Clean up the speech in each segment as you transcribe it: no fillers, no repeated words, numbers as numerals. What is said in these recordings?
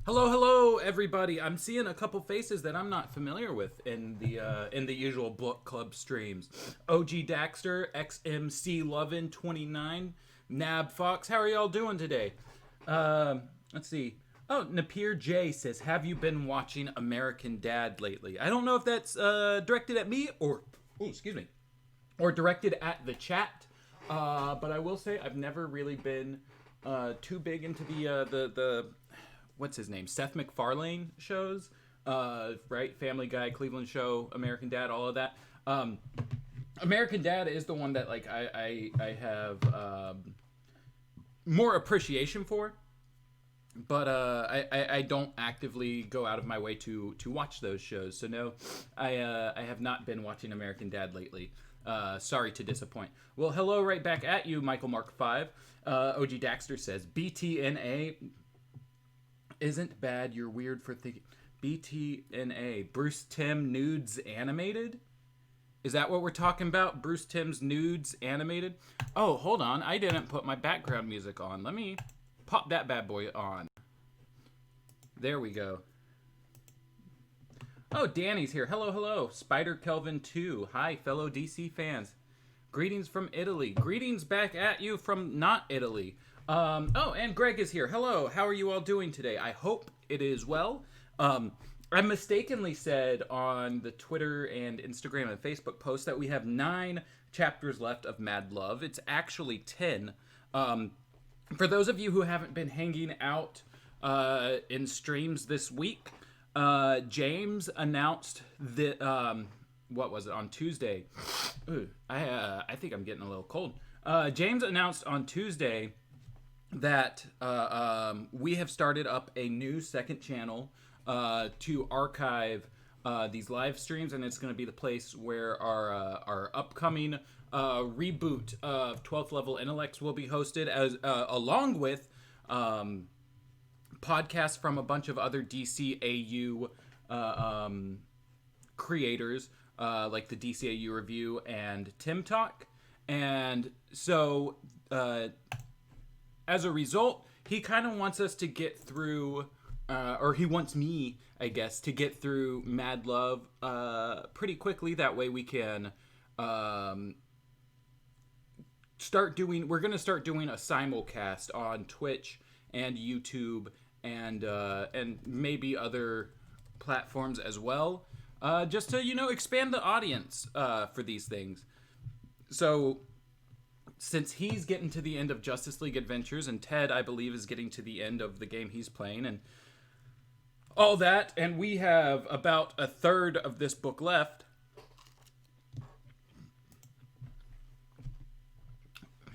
Hello, hello, everybody. I'm seeing a couple faces that I'm not familiar with in the usual book club streams. OG Daxter, XMC Lovin 29, Nab Fox. How are y'all doing today? Let's see. Oh, Napier J says, "Have you been watching American Dad lately?" I don't know if that's directed at me or or directed at the chat. But I will say I've never really been too big into the what's his name? Seth MacFarlane shows, right? Family Guy, Cleveland Show, American Dad, all of that. American Dad is the one that like I have more appreciation for, but I don't actively go out of my way to watch those shows. So no, I have not been watching American Dad lately. Sorry to disappoint. Well, hello right back at you, Michael Mark 5. OG Daxter says, BTNA isn't bad, you're weird for thinking. BTNA, Bruce Timm nudes animated? Is that what we're talking about? Bruce Timm's nudes animated? Oh, hold on, I didn't put my background music on. Let me pop that bad boy on. There we go. Oh, Danny's here. Hello, hello. Spider Kelvin 2. Hi, fellow DC fans. Greetings from Italy. Greetings back at you from not Italy. Oh, and Greg is here. Hello, how are you all doing today? I hope it is well. I mistakenly said on the Twitter and Instagram and Facebook post that we have 9 chapters left of Mad Love. It's actually 10. For those of you who haven't been hanging out in streams this week, James announced that, what was it, on Tuesday? Ooh, I think I'm getting a little cold. James announced on Tuesday that we have started up a new second channel to archive these live streams, and it's going to be the place where our upcoming reboot of 12th Level Intellects will be hosted, as along with podcasts from a bunch of other DCAU creators, like the DCAU Review and Tim Talk. And so as a result, he kind of wants us to get through, or he wants me, I guess, to get through Mad Love pretty quickly. That way we can we're gonna start doing a simulcast on Twitch and YouTube and maybe other platforms as well, just to expand the audience for these things. So since he's getting to the end of Justice League Adventures, and Ted, I believe, is getting to the end of the game he's playing, and all that, and we have about a third of this book left,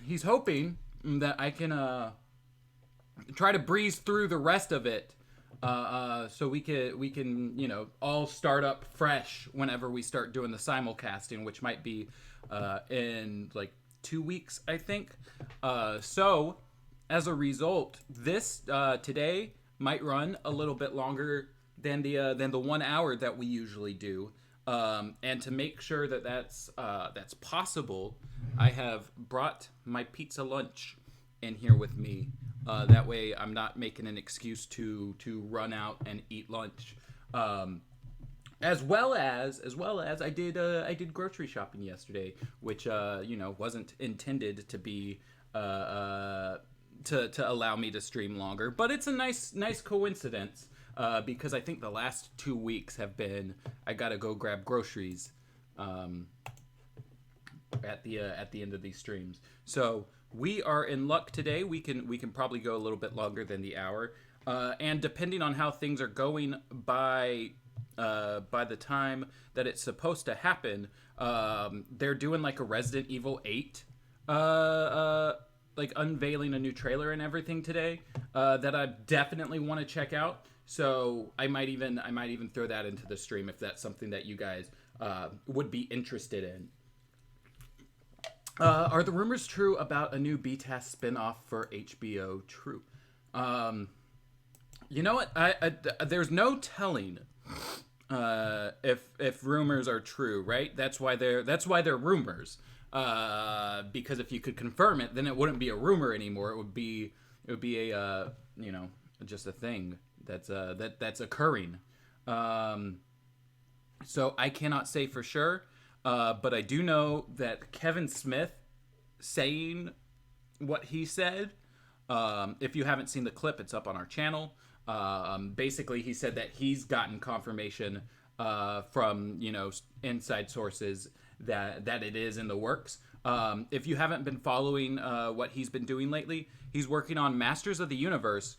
he's hoping that I can try to breeze through the rest of it, so we can all start up fresh whenever we start doing the simulcasting, which might be in like 2 weeks, I think. So as a result, this today might run a little bit longer than the 1 hour that we usually do. And to make sure that that's possible, I have brought my pizza lunch in here with me. That way, I'm not making an excuse to run out and eat lunch. As well as I did grocery shopping yesterday, which wasn't intended to be to allow me to stream longer, but it's a nice coincidence. Because I think the last 2 weeks have been I gotta go grab groceries at the end of these streams. So we are in luck today. We can probably go a little bit longer than the hour, and depending on how things are going by the time that it's supposed to happen, they're doing like a Resident Evil 8 like unveiling a new trailer and everything today that I definitely want to check out. So I might even throw that into the stream if that's something that you guys would be interested in. Are the rumors true about a new BTAS spinoff for HBO? True. You know what? There's no telling if rumors are true, right? That's why they're rumors. Because if you could confirm it, then it wouldn't be a rumor anymore. It would be a just a thing that's occurring. So I cannot say for sure, but I do know that Kevin Smith saying what he said, if you haven't seen the clip, it's up on our channel. Basically, he said that he's gotten confirmation from inside sources that it is in the works. If you haven't been following what he's been doing lately, he's working on Masters of the Universe,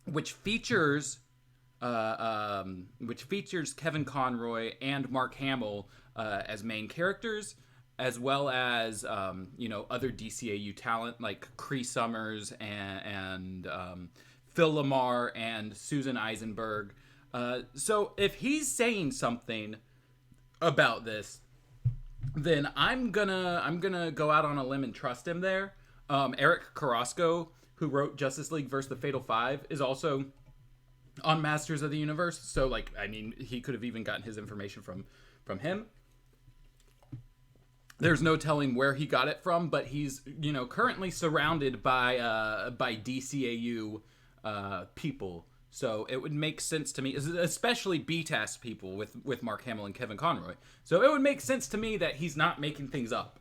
which features Kevin Conroy and Mark Hamill as main characters, as well as other DCAU talent like Cree Summers and Phil Lamar and Susan Eisenberg. So if he's saying something about this, then I'm gonna go out on a limb and trust him there. Eric Carrasco, who wrote Justice League vs. the Fatal Five, is also on Masters of the Universe. So he could have even gotten his information from him. There's no telling where he got it from, but he's currently surrounded by DCAU people. So it would make sense to me, especially BTAS people with Mark Hamill and Kevin Conroy. So it would make sense to me that he's not making things up.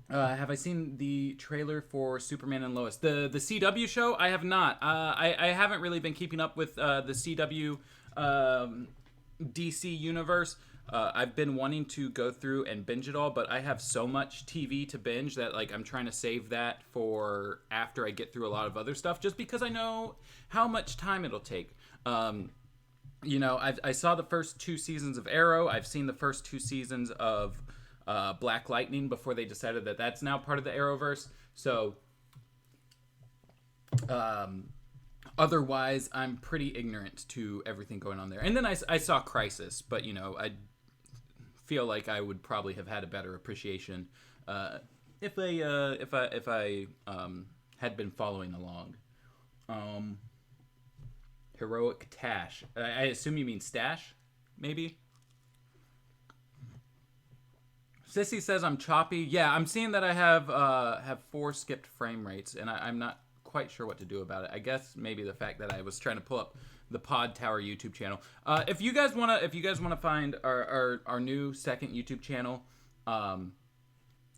Have I seen the trailer for Superman and Lois? The CW show? I have not. I haven't really been keeping up with the CW DC universe. I've been wanting to go through and binge it all, but I have so much TV to binge that I'm trying to save that for after I get through a lot of other stuff, just because I know how much time it'll take. I saw the first 2 seasons of Arrow. I've seen the first 2 seasons of Black Lightning before they decided that that's now part of the Arrowverse. So otherwise, I'm pretty ignorant to everything going on there. And then I saw Crisis, but I feel like I would probably have had a better appreciation if I had been following along. Heroic Tash. I assume you mean stash, maybe. Sissy says I'm choppy. Yeah, I'm seeing that I have 4 skipped frame rates, and I'm not quite sure what to do about it. I guess maybe the fact that I was trying to pull up the Pod Tower YouTube channel. If you guys wanna find our new second YouTube channel,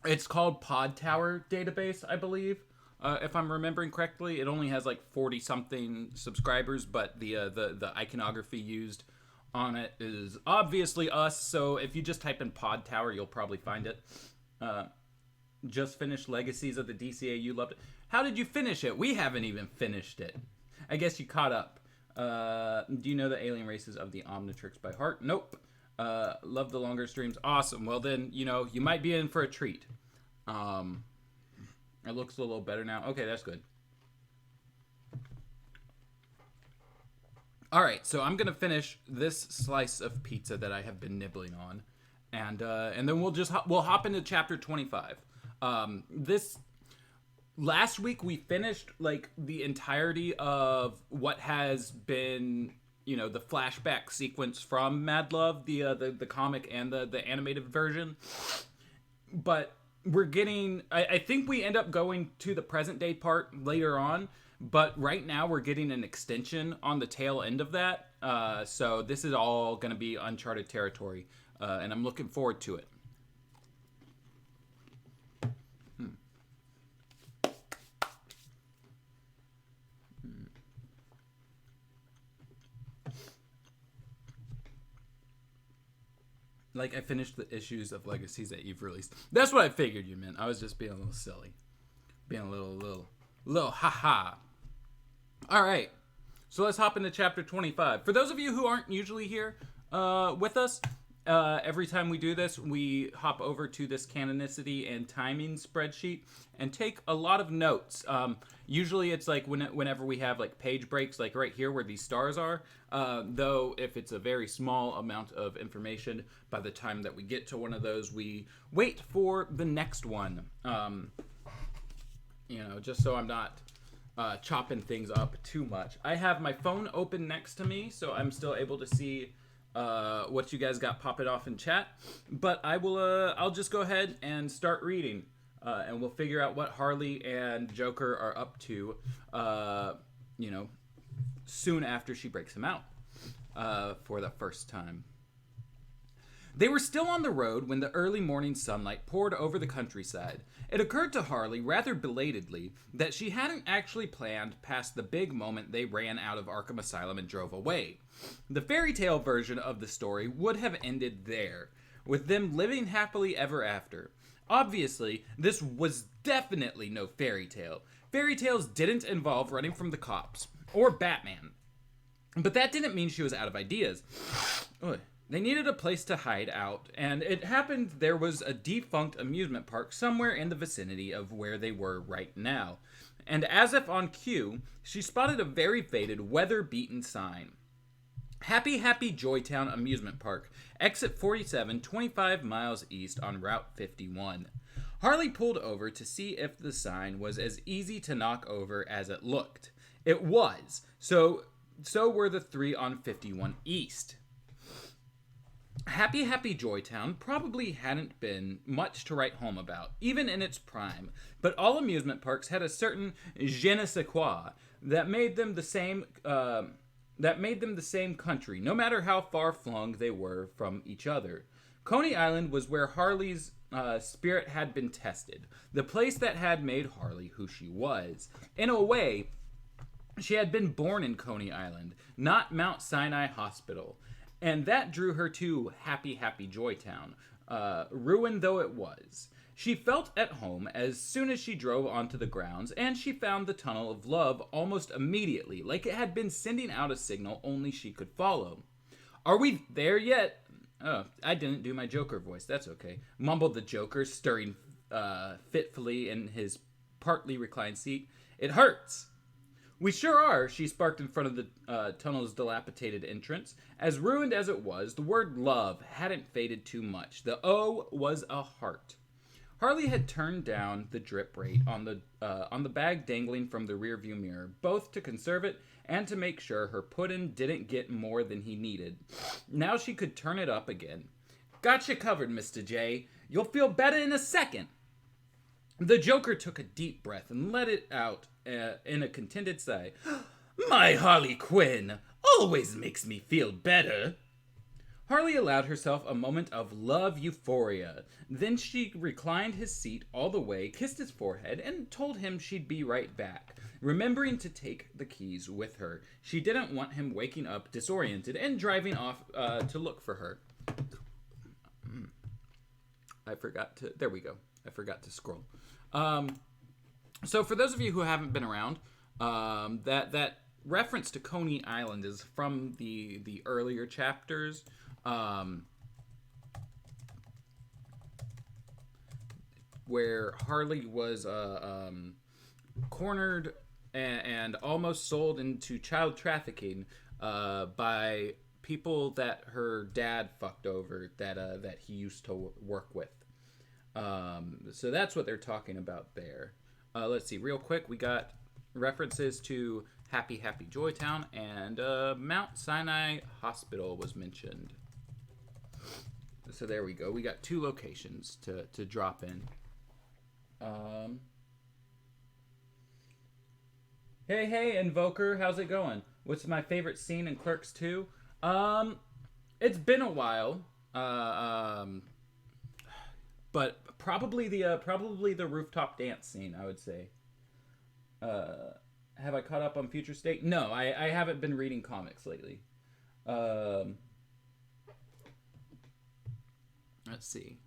It's called Pod Tower Database, I believe. If I'm remembering correctly, it only has like 40 something subscribers, but the iconography used on it is obviously us. So if you just type in Pod Tower, you'll probably find it. Just finished Legacies of the DCAU. Loved it. How did you finish it? We haven't even finished it. I guess you caught up. Do you know the alien races of the Omnitrix by heart? Nope. Love the longer streams. Awesome. Well then, you might be in for a treat. It looks a little better now. Okay, that's good. All right, so I'm gonna finish this slice of pizza that I have been nibbling on, and then we'll hop into chapter 25. This last week we finished like the entirety of what has been, the flashback sequence from Mad Love, the comic and the animated version, but we're getting. I think we end up going to the present day part later on. But right now we're getting an extension on the tail end of that. So this is all going to be uncharted territory. And I'm looking forward to it. Like, I finished the issues of Legacies that you've released. That's what I figured you meant. I was just being a little silly. Being a little haha. All right, so let's hop into chapter 25. For those of you who aren't usually here with us, every time we do this, we hop over to this canonicity and timing spreadsheet and take a lot of notes. Usually it's like whenever we have like page breaks, like right here where these stars are, though if it's a very small amount of information, by the time that we get to one of those, we wait for the next one. Just so I'm not chopping things up too much. I have my phone open next to me, so I'm still able to see what you guys got popping off in chat. But I'll just go ahead and start reading, and we'll figure out what Harley and Joker are up to, soon after she breaks him out for the first time. They were still on the road when the early morning sunlight poured over the countryside. It occurred to Harley, rather belatedly, that she hadn't actually planned past the big moment they ran out of Arkham Asylum and drove away. The fairy tale version of the story would have ended there, with them living happily ever after. Obviously, this was definitely no fairy tale. Fairy tales didn't involve running from the cops, or Batman. But that didn't mean she was out of ideas. Ugh. They needed a place to hide out, and it happened there was a defunct amusement park somewhere in the vicinity of where they were right now. And as if on cue, she spotted a very faded, weather-beaten sign. Happy Happy Joytown Amusement Park, exit 47, 25 miles east on Route 51. Harley pulled over to see if the sign was as easy to knock over as it looked. It was, so were the three on 51 East. Happy Happy Joytown probably hadn't been much to write home about, even in its prime, but all amusement parks had a certain je ne sais quoi that made them the same country, no matter how far flung they were from each other. Coney Island was where Harley's spirit had been tested, the place that had made Harley who she was. In a way, she had been born in Coney Island, not Mount Sinai Hospital. And that drew her to Happy Happy Joytown, ruined though it was. She felt at home as soon as she drove onto the grounds, and she found the Tunnel of Love almost immediately, like it had been sending out a signal only she could follow. Are we there yet? Oh, I didn't do my Joker voice, that's okay. Mumbled the Joker, stirring fitfully in his partly reclined seat. It hurts. We sure are, she sparked in front of the tunnel's dilapidated entrance. As ruined as it was, the word love hadn't faded too much. The O was a heart. Harley had turned down the drip rate on the bag dangling from the rearview mirror, both to conserve it and to make sure her puddin' didn't get more than he needed. Now she could turn it up again. Gotcha covered, Mr. J. You'll feel better in a second. The Joker took a deep breath and let it out in a contented sigh. My Harley Quinn always makes me feel better. Harley allowed herself a moment of love euphoria. Then she reclined his seat all the way, kissed his forehead, and told him she'd be right back, remembering to take the keys with her. She didn't want him waking up disoriented and driving off to look for her. There we go. I forgot to scroll. So for those of you who haven't been around, that reference to Coney Island is from the earlier chapters. Where Harley was cornered and almost sold into child trafficking by people that her dad fucked over that he used to work with. So that's what they're talking about there. Let's see, real quick, we got references to Happy Happy Joytown, and Mount Sinai Hospital was mentioned. So there we go. We got 2 locations to drop in. Hey, Invoker, how's it going? What's my favorite scene in Clerks 2? It's been a while. But probably the rooftop dance scene, I would say. Have I caught up on Future State? No, I haven't been reading comics lately. Let's see.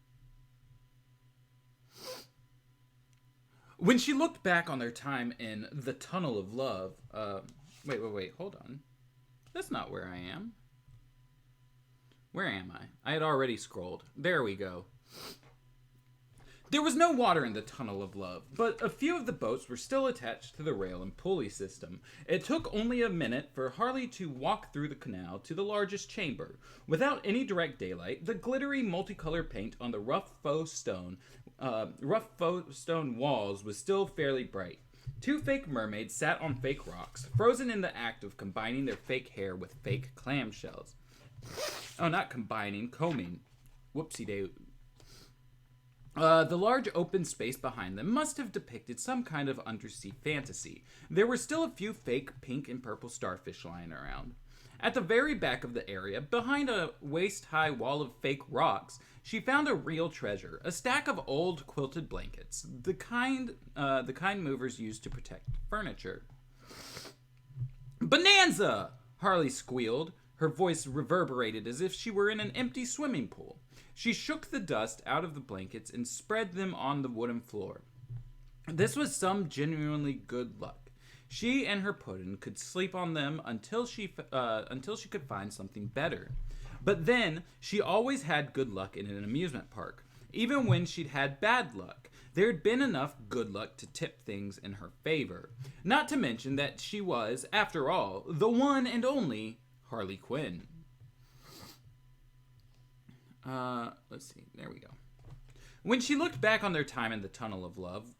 When she looked back on their time in the Tunnel of Love... Wait, hold on. That's not where I am. Where am I? I had already scrolled. There we go. There was no water in the Tunnel of Love, but a few of the boats were still attached to the rail and pulley system. It took only a minute for Harley to walk through the canal to the largest chamber. Without any direct daylight, the glittery multicolored paint on the rough faux stone walls was still fairly bright. 2 fake mermaids sat on fake rocks, frozen in the act of combining their fake hair with fake clamshells. Oh, not combining, combing. Whoopsie-doo. The large open space behind them must have depicted some kind of undersea fantasy. There were still a few fake pink and purple starfish lying around. At the very back of the area, behind a waist-high wall of fake rocks, she found a real treasure, a stack of old quilted blankets, the kind movers used to protect furniture. "Bonanza!" Harley squealed. Her voice reverberated as if she were in an empty swimming pool. She shook the dust out of the blankets and spread them on the wooden floor. This was some genuinely good luck. She and her puddin' could sleep on them until she could find something better. But then, she always had good luck in an amusement park. Even when she'd had bad luck, there'd been enough good luck to tip things in her favor. Not to mention that she was, after all, the one and only Harley Quinn. Let's see. There we go. When she looked back on their time in the Tunnel of Love,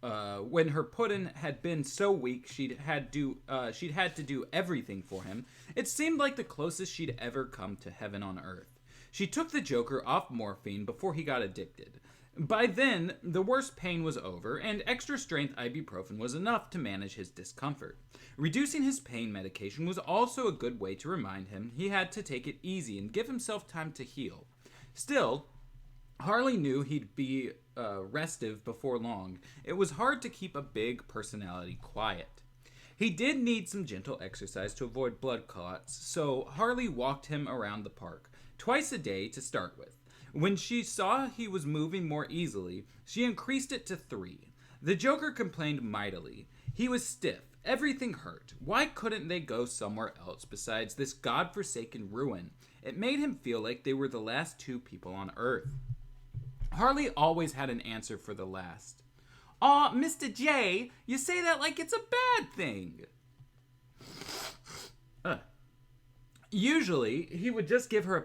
when her puddin' had been so weak she'd had to do everything for him, it seemed like the closest she'd ever come to heaven on earth. She took the Joker off morphine before he got addicted. By then, the worst pain was over, and extra strength ibuprofen was enough to manage his discomfort. Reducing his pain medication was also a good way to remind him he had to take it easy and give himself time to heal. Still, Harley knew he'd be restive before long. It was hard to keep a big personality quiet. He did need some gentle exercise to avoid blood clots, so Harley walked him around the park, twice a day to start with. When she saw he was moving more easily, she increased it to 3. The Joker complained mightily. He was stiff. Everything hurt. Why couldn't they go somewhere else besides this godforsaken ruin? It made him feel like they were the last 2 people on Earth. Harley always had an answer for the last. "Aw, Mr. J, you say that like it's a bad thing." Usually, he would just give her a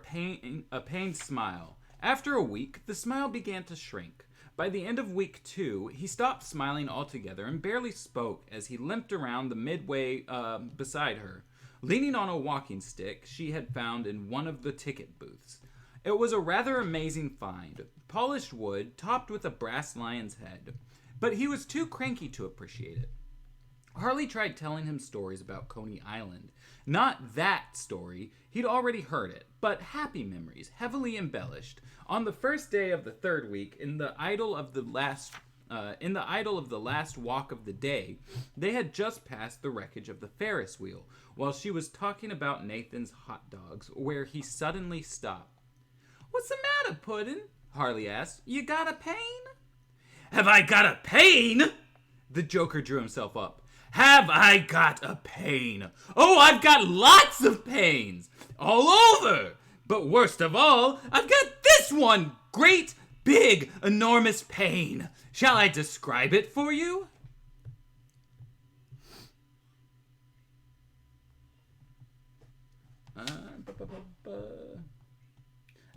pained smile. After a week, the smile began to shrink. By the end of week 2, he stopped smiling altogether and barely spoke as he limped around the midway beside her, leaning on a walking stick she had found in one of the ticket booths. It was a rather amazing find, polished wood topped with a brass lion's head, but he was too cranky to appreciate it. Harley tried telling him stories about Coney Island. Not that story, he'd already heard it, but happy memories, heavily embellished. On the first day of the third week, in the idyll of the last walk of the day, they had just passed the wreckage of the Ferris wheel, while she was talking about Nathan's hot dogs, where he suddenly stopped. "What's the matter, Puddin'?" Harley asked. "You got a pain?" "Have I got a pain?" The Joker drew himself up. "Have I got a pain? Oh, I've got lots of pains. All over. But worst of all, I've got this one great, big, enormous pain. Shall I describe it for you?"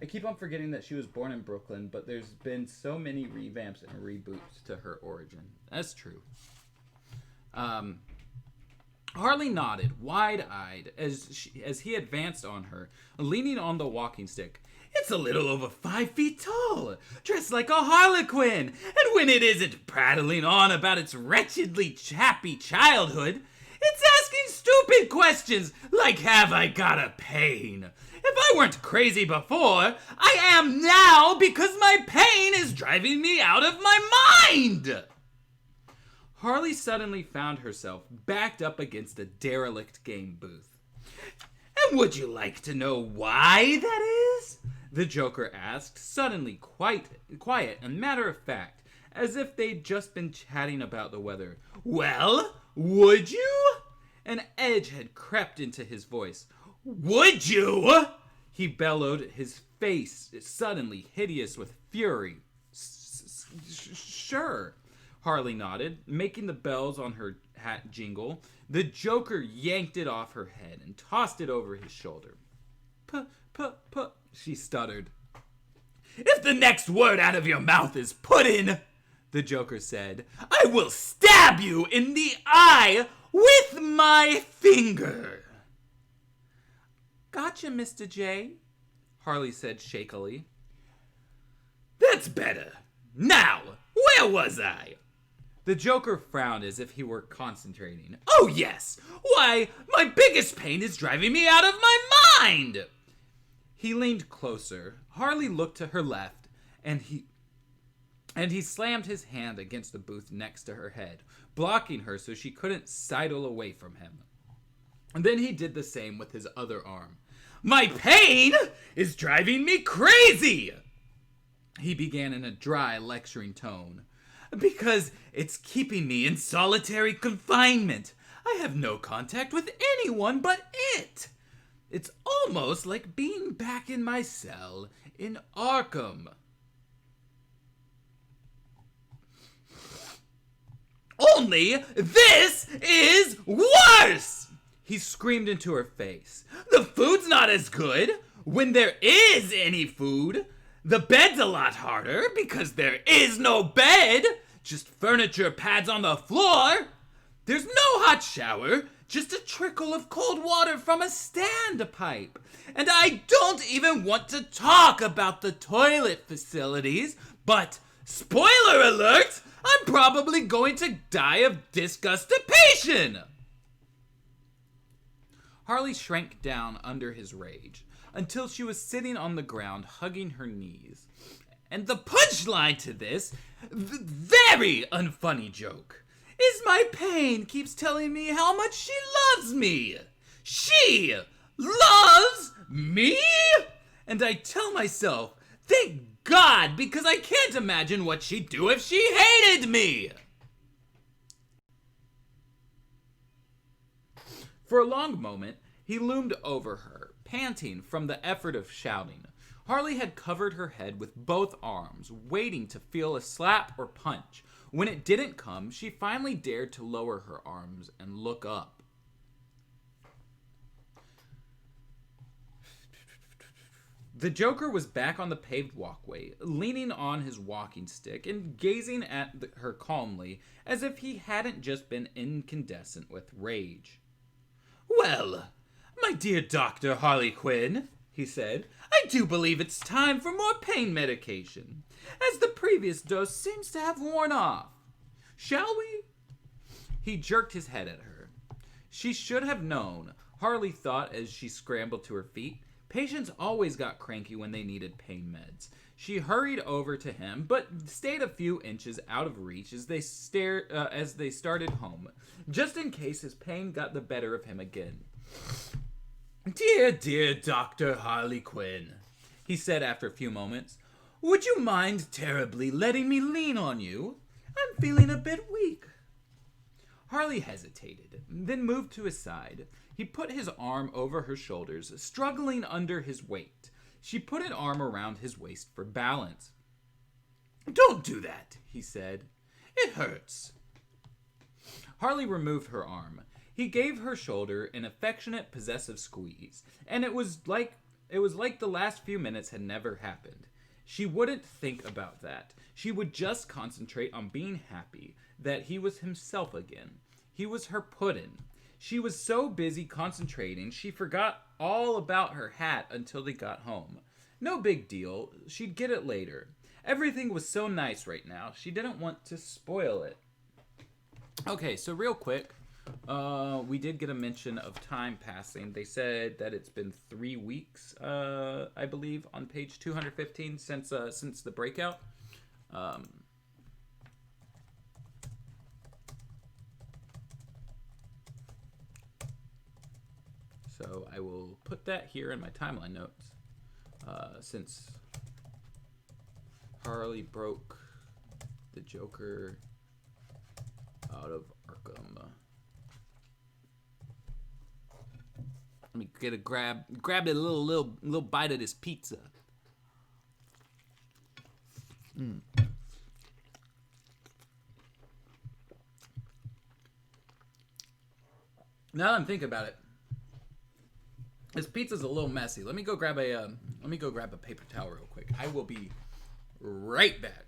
I keep on forgetting that she was born in Brooklyn, but there's been so many revamps and reboots to her origin. That's true. Harley nodded, wide-eyed, as he advanced on her, leaning on the walking stick. "It's a little over 5 feet tall, dressed like a Harley Quinn, and when it isn't prattling on about its wretchedly happy childhood, it's asking stupid questions like, have I got a pain? If I weren't crazy before, I am now because my pain is driving me out of my mind!" Harley suddenly found herself backed up against a derelict game booth. "And would you like to know why that is?" the Joker asked, suddenly quite quiet and matter-of-fact, as if they'd just been chatting about the weather. "Well, would you?" An edge had crept into his voice. "Would you?" he bellowed, his face suddenly hideous with fury. "Sure," Harley nodded, making the bells on her hat jingle. The Joker yanked it off her head and tossed it over his shoulder. P, she stuttered. "If the next word out of your mouth is puddin'," the Joker said, "I will stab you in the eye with my finger." "Gotcha, Mr. J," Harley said shakily. "That's better. Now, where was I?" The Joker frowned as if he were concentrating. "Oh, yes! Why, my biggest pain is driving me out of my mind!" He leaned closer. Harley looked to her left, and he slammed his hand against the booth next to her head, blocking her so she couldn't sidle away from him. And then he did the same with his other arm. "My pain is driving me crazy!" He began in a dry, lecturing tone. "Because it's keeping me in solitary confinement. I have no contact with anyone but it. It's almost like being back in my cell in Arkham." "Only this is worse!" he screamed into her face. "The food's not as good, when there is any food. The bed's a lot harder because there is no bed, just furniture pads on the floor. There's no hot shower, just a trickle of cold water from a standpipe. And I don't even want to talk about the toilet facilities, but, spoiler alert, I'm probably going to die of disgustipation." Harley shrank down under his rage, until she was sitting on the ground hugging her knees. And the punchline to this very unfunny joke is my pain keeps telling me how much she loves me. She loves me? And I tell myself, thank God, because I can't imagine what she'd do if she hated me. For a long moment, he loomed over her, panting from the effort of shouting. Harley had covered her head with both arms, waiting to feel a slap or punch. When it didn't come, she finally dared to lower her arms and look up. The Joker was back on the paved walkway, leaning on his walking stick and gazing at her calmly, as if he hadn't just been incandescent with rage. "Well, my dear Dr. Harley Quinn," he said, "I do believe it's time for more pain medication, as the previous dose seems to have worn off. Shall we?" He jerked his head at her. She should have known, Harley thought as she scrambled to her feet. Patients always got cranky when they needed pain meds. She hurried over to him, but stayed a few inches out of reach as they started home, just in case his pain got the better of him again. "Dear, dear Dr. Harley Quinn," he said after a few moments, "would you mind terribly letting me lean on you? I'm feeling a bit weak." Harley hesitated, then moved to his side. He put his arm over her shoulders, struggling under his weight. She put an arm around his waist for balance. "Don't do that," he said. "It hurts." Harley removed her arm. He gave her shoulder an affectionate, possessive squeeze, and it was like the last few minutes had never happened. She wouldn't think about that. She would just concentrate on being happy that he was himself again. He was her puddin'. She was so busy concentrating, she forgot all about her hat until they got home. No big deal. She'd get it later. Everything was so nice right now. She didn't want to spoil it. Okay, so real quick, we did get a mention of time passing. They said that it's been 3 weeks, I believe, on page 215 since the breakout. So I will put that here in my timeline notes, since Harley broke the Joker out of Arkham. Let me get a grab a little bite of this pizza. Now that I'm thinking about it, this pizza's a little messy. Let me go grab a paper towel real quick. I will be right back.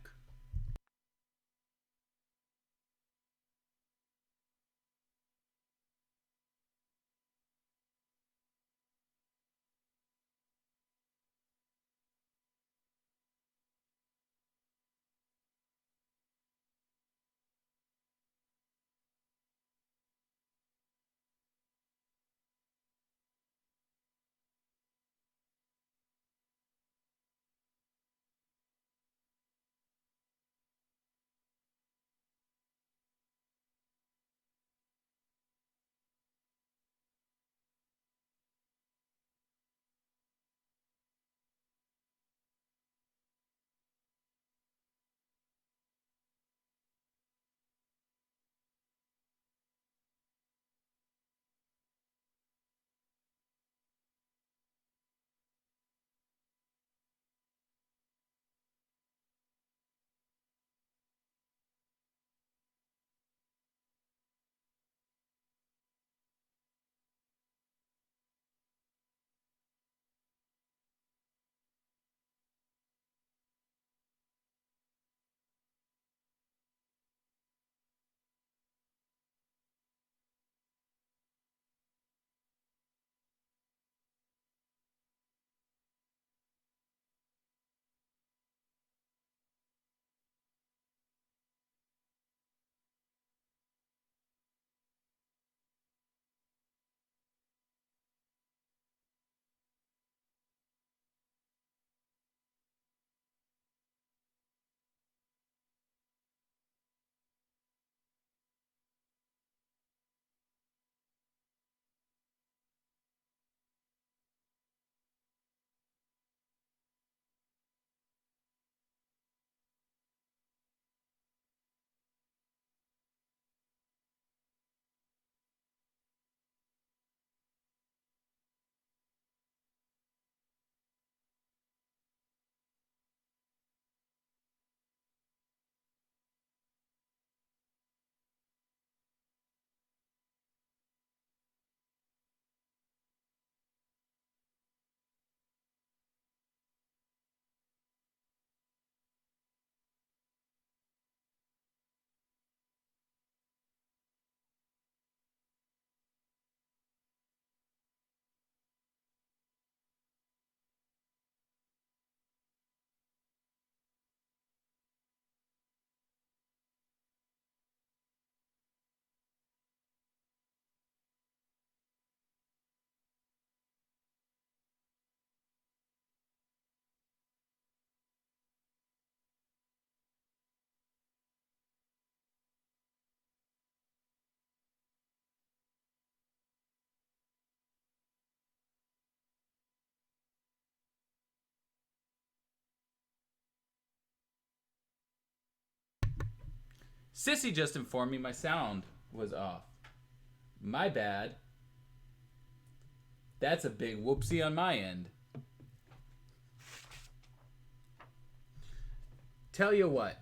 Sissy just informed me my sound was off. My bad. That's a big whoopsie on my end. Tell you what.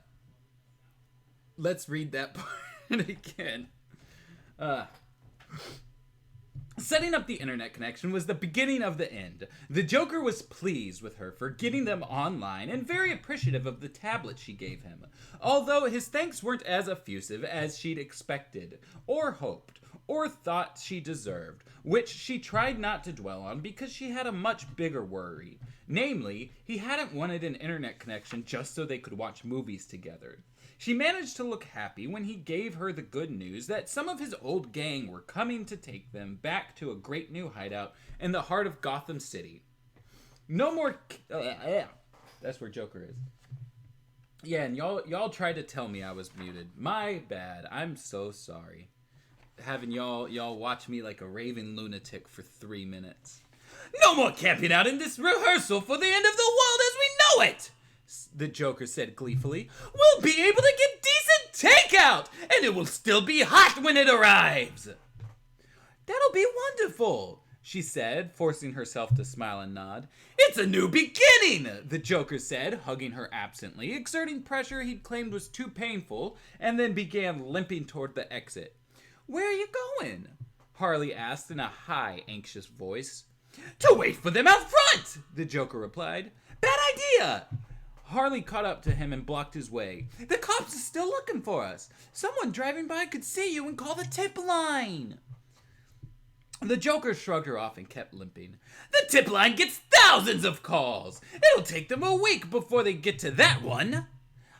Let's read that part again. Setting up the internet connection was the beginning of the end. The Joker was pleased with her for getting them online and very appreciative of the tablet she gave him, although his thanks weren't as effusive as she'd expected, or hoped, or thought she deserved, which she tried not to dwell on because she had a much bigger worry. Namely, he hadn't wanted an internet connection just so they could watch movies together. She managed to look happy when he gave her the good news that some of his old gang were coming to take them back to a great new hideout in the heart of Gotham City. No more... That's where Joker is. Yeah, and y'all tried to tell me I was muted. My bad. I'm so sorry. Having y'all watch me like a raving lunatic for 3 minutes. No more camping out in this rehearsal for the end of the world as we know it! The Joker said gleefully. We'll be able to get decent takeout, and it will still be hot when it arrives. That'll be wonderful, she said, forcing herself to smile and nod. It's a new beginning, the Joker said, hugging her absently, exerting pressure he'd claimed was too painful, and then began limping toward the exit. Where are you going? Harley asked in a high, anxious voice. To wait for them out front, the Joker replied. Bad idea! Harley caught up to him and blocked his way. The cops are still looking for us. Someone driving by could see you and call the tip line. The Joker shrugged her off and kept limping. The tip line gets thousands of calls. It'll take them a week before they get to that one.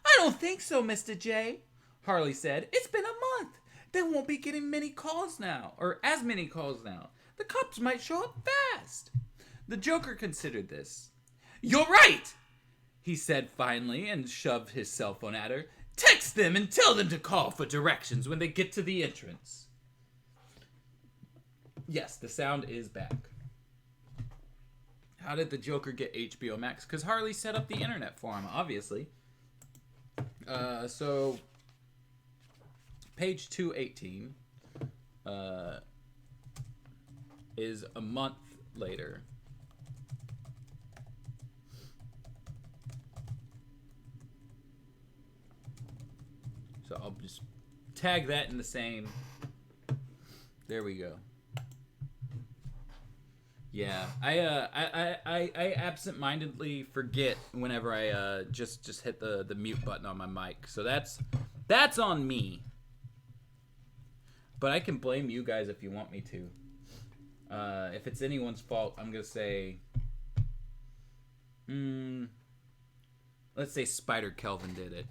I don't think so, Mr. J, Harley said. It's been a month. They won't be getting many calls now, or as many calls now. The cops might show up fast. The Joker considered this. You're right, he said finally, and shoved his cell phone at her. Text them and tell them to call for directions when they get to the entrance. Yes, the sound is back. How did the Joker get HBO Max? Because Harley set up the internet for him, obviously. So, page 218 is a month later. So I'll just tag that in the same. There we go. Yeah, I absent-mindedly forget whenever I just hit the mute button on my mic. So that's on me. But I can blame you guys if you want me to. If it's anyone's fault, I'm gonna say. Let's say Spider Kelvin did it.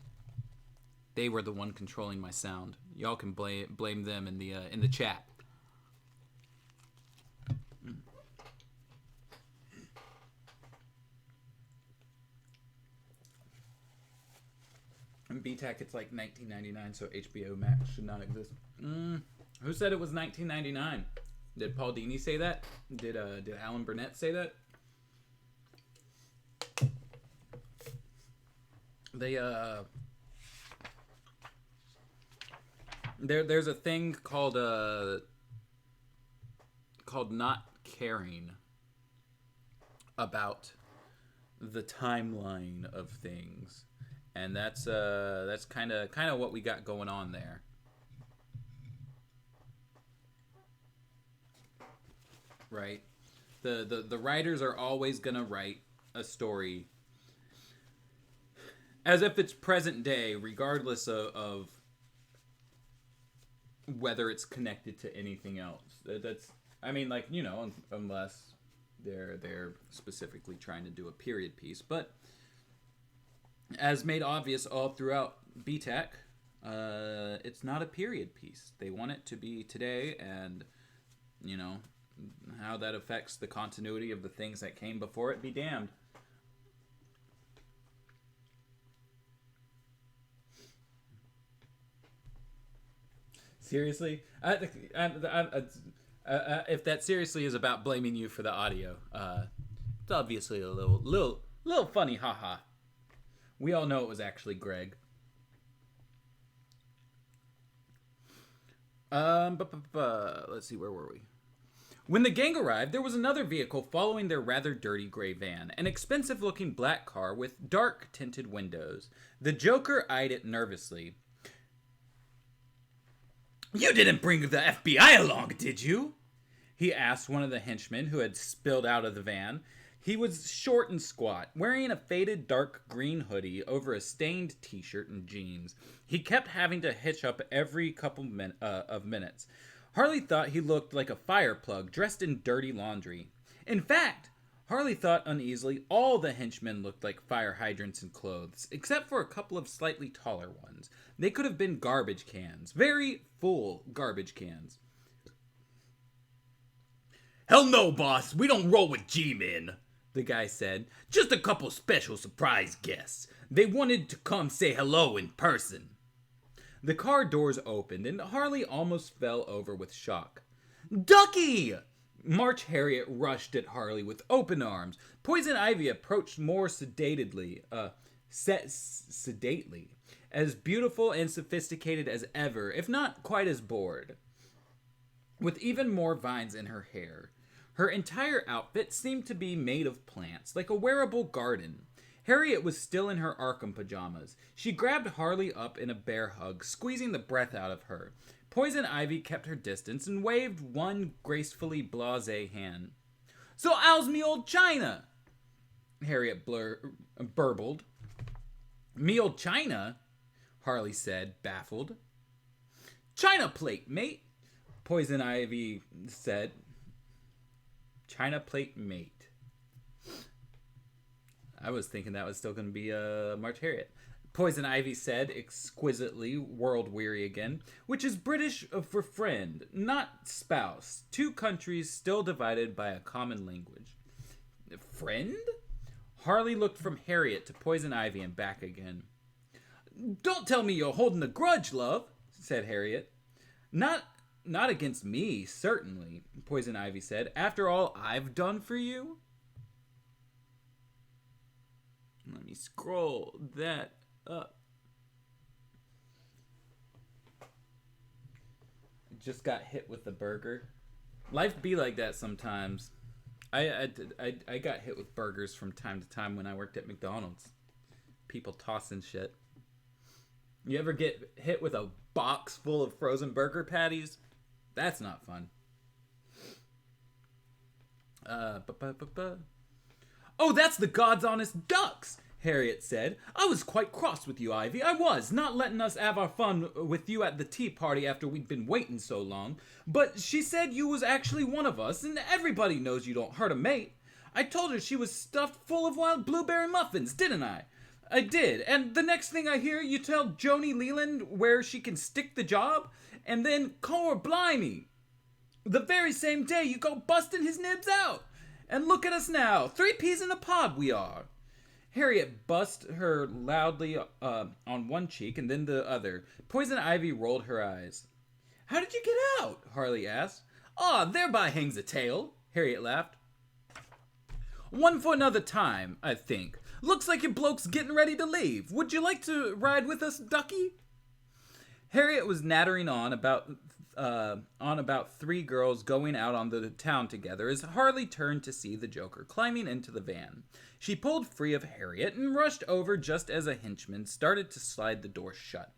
They were the one controlling my sound. Y'all can blame them in the chat. In BTAC, it's like $19.99, so HBO Max should not exist. Who said it was $19.99? Did Paul Dini say that? Did Alan Burnett say that? They there's a thing called not caring about the timeline of things. And that's kind of what we got going on there. Right? The writers are always going to write a story as if it's present day, regardless of whether it's connected to anything else. That's, I mean, like, you know, unless they're specifically trying to do a period piece. But as made obvious all throughout BTAC, it's not a period piece. They want it to be today, and, you know, how that affects the continuity of the things that came before it be damned. Seriously? If that seriously is about blaming you for the audio, it's obviously a little funny, haha. We all know it was actually Greg. Let's see, where were we? When the gang arrived, there was another vehicle following their rather dirty gray van, an expensive-looking black car with dark-tinted windows. The Joker eyed it nervously. "You didn't bring the FBI along, did you?" he asked one of the henchmen who had spilled out of the van. He was short and squat, wearing a faded dark green hoodie over a stained t-shirt and jeans. He kept having to hitch up every couple of minutes. Harley thought he looked like a fire plug dressed in dirty laundry. In fact, Harley thought uneasily all the henchmen looked like fire hydrants in clothes, except for a couple of slightly taller ones. They could have been garbage cans, very full garbage cans. "Hell no, boss, we don't roll with G-men," the guy said. "Just a couple special surprise guests. They wanted to come say hello in person." The car doors opened, and Harley almost fell over with shock. "Ducky!" March Harriet rushed at Harley with open arms. Poison Ivy approached more sedately, as beautiful and sophisticated as ever, if not quite as bored, with even more vines in her hair. Her entire outfit seemed to be made of plants, like a wearable garden. Harriet was still in her Arkham pajamas. She grabbed Harley up in a bear hug, squeezing the breath out of her. Poison Ivy kept her distance and waved one gracefully blasé hand. "So how's me old China?" Harriet burbled. "Me old China?" Harley said, baffled. "China plate, mate," Poison Ivy said. China plate, mate. I was thinking that was still going to be March Harriet. Poison Ivy said, exquisitely world-weary again, which is British for friend, not spouse. Two countries still divided by a common language. "Friend?" Harley looked from Harriet to Poison Ivy and back again. "Don't tell me you're holding a grudge, love," said Harriet. Not against me, certainly," Poison Ivy said. "After all I've done for you." Let me scroll that up. Just got hit with the burger. Life be like that sometimes. I got hit with burgers from time to time when I worked at McDonald's. People tossing shit. You ever get hit with a box full of frozen burger patties? That's not fun. "Oh, that's the God's honest ducks," Harriet said. "I was quite cross with you, Ivy. I was, not letting us have our fun with you at the tea party after we'd been waiting so long. But she said you was actually one of us, and everybody knows you don't hurt a mate. I told her she was stuffed full of wild blueberry muffins, didn't I? I did, and the next thing I hear, you tell Joni Leland where she can stick the job, and then, core blimey, the very same day you go busting his nibs out. And look at us now, 3 peas in a pod we are." Harriet bust her loudly on one cheek and then the other. Poison Ivy rolled her eyes. "How did you get out?" Harley asked. "Ah, thereby hangs a tale," Harriet laughed. "One for another time, I think. Looks like your bloke's getting ready to leave. Would you like to ride with us, Ducky?" Harriet was nattering on about 3 girls going out on the town together as Harley turned to see the Joker climbing into the van. She pulled free of Harriet and rushed over just as a henchman started to slide the door shut.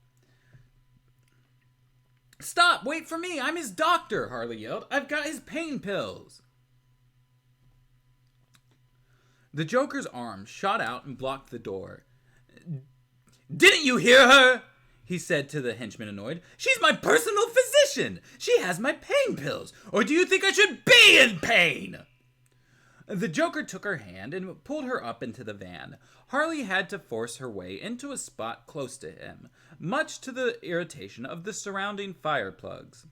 "Stop! Wait for me! I'm his doctor!" Harley yelled. "I've got his pain pills!" The Joker's arm shot out and blocked the door. "Didn't you hear her?" he said to the henchman, annoyed. "She's my personal physician! She has my pain pills! Or do you think I should be in pain?" The Joker took her hand and pulled her up into the van. Harley had to force her way into a spot close to him, much to the irritation of the surrounding fire plugs.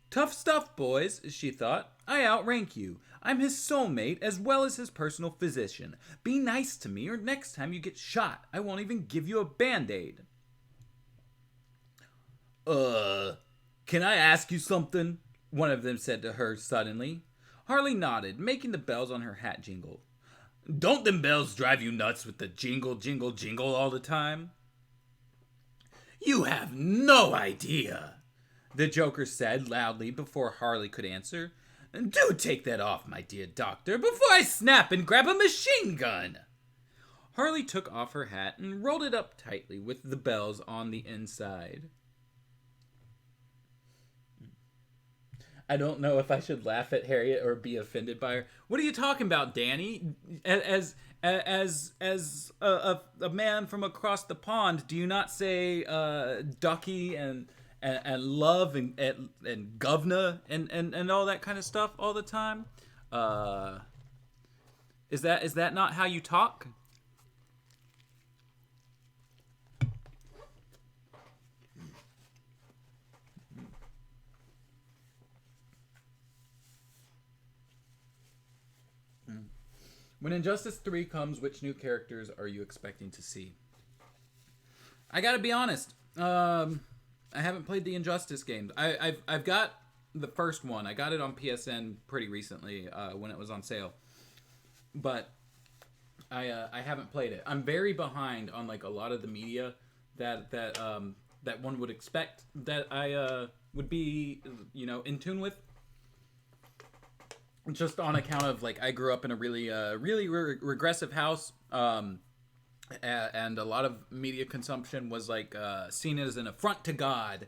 "Tough stuff, boys," she thought. "I outrank you. I'm his soulmate as well as his personal physician. Be nice to me, or next time you get shot, I won't even give you a Band-Aid." Can I ask you something?" one of them said to her suddenly. Harley nodded, making the bells on her hat jingle. "Don't them bells drive you nuts with the jingle, jingle, jingle all the time?" "You have no idea," the Joker said loudly before Harley could answer. Do take that off, my dear doctor, before I snap and grab a machine gun. Harley took off her hat and rolled it up tightly with the bells on the inside. I don't know if I should laugh at Harriet or be offended by her. What are you talking about, Danny? As a man from across the pond, do you not say ducky and love and govna and all that kind of stuff all the time? Is that not how you talk? When Injustice 3 comes, which new characters are you expecting to see? I gotta be honest. I haven't played the Injustice games. I've got the first one. I got it on PSN pretty recently when it was on sale. But I haven't played it. I'm very behind on like a lot of the media that one would expect that I would be in tune with. Just on account of like I grew up in a really regressive house, and a lot of media consumption was like seen as an affront to God,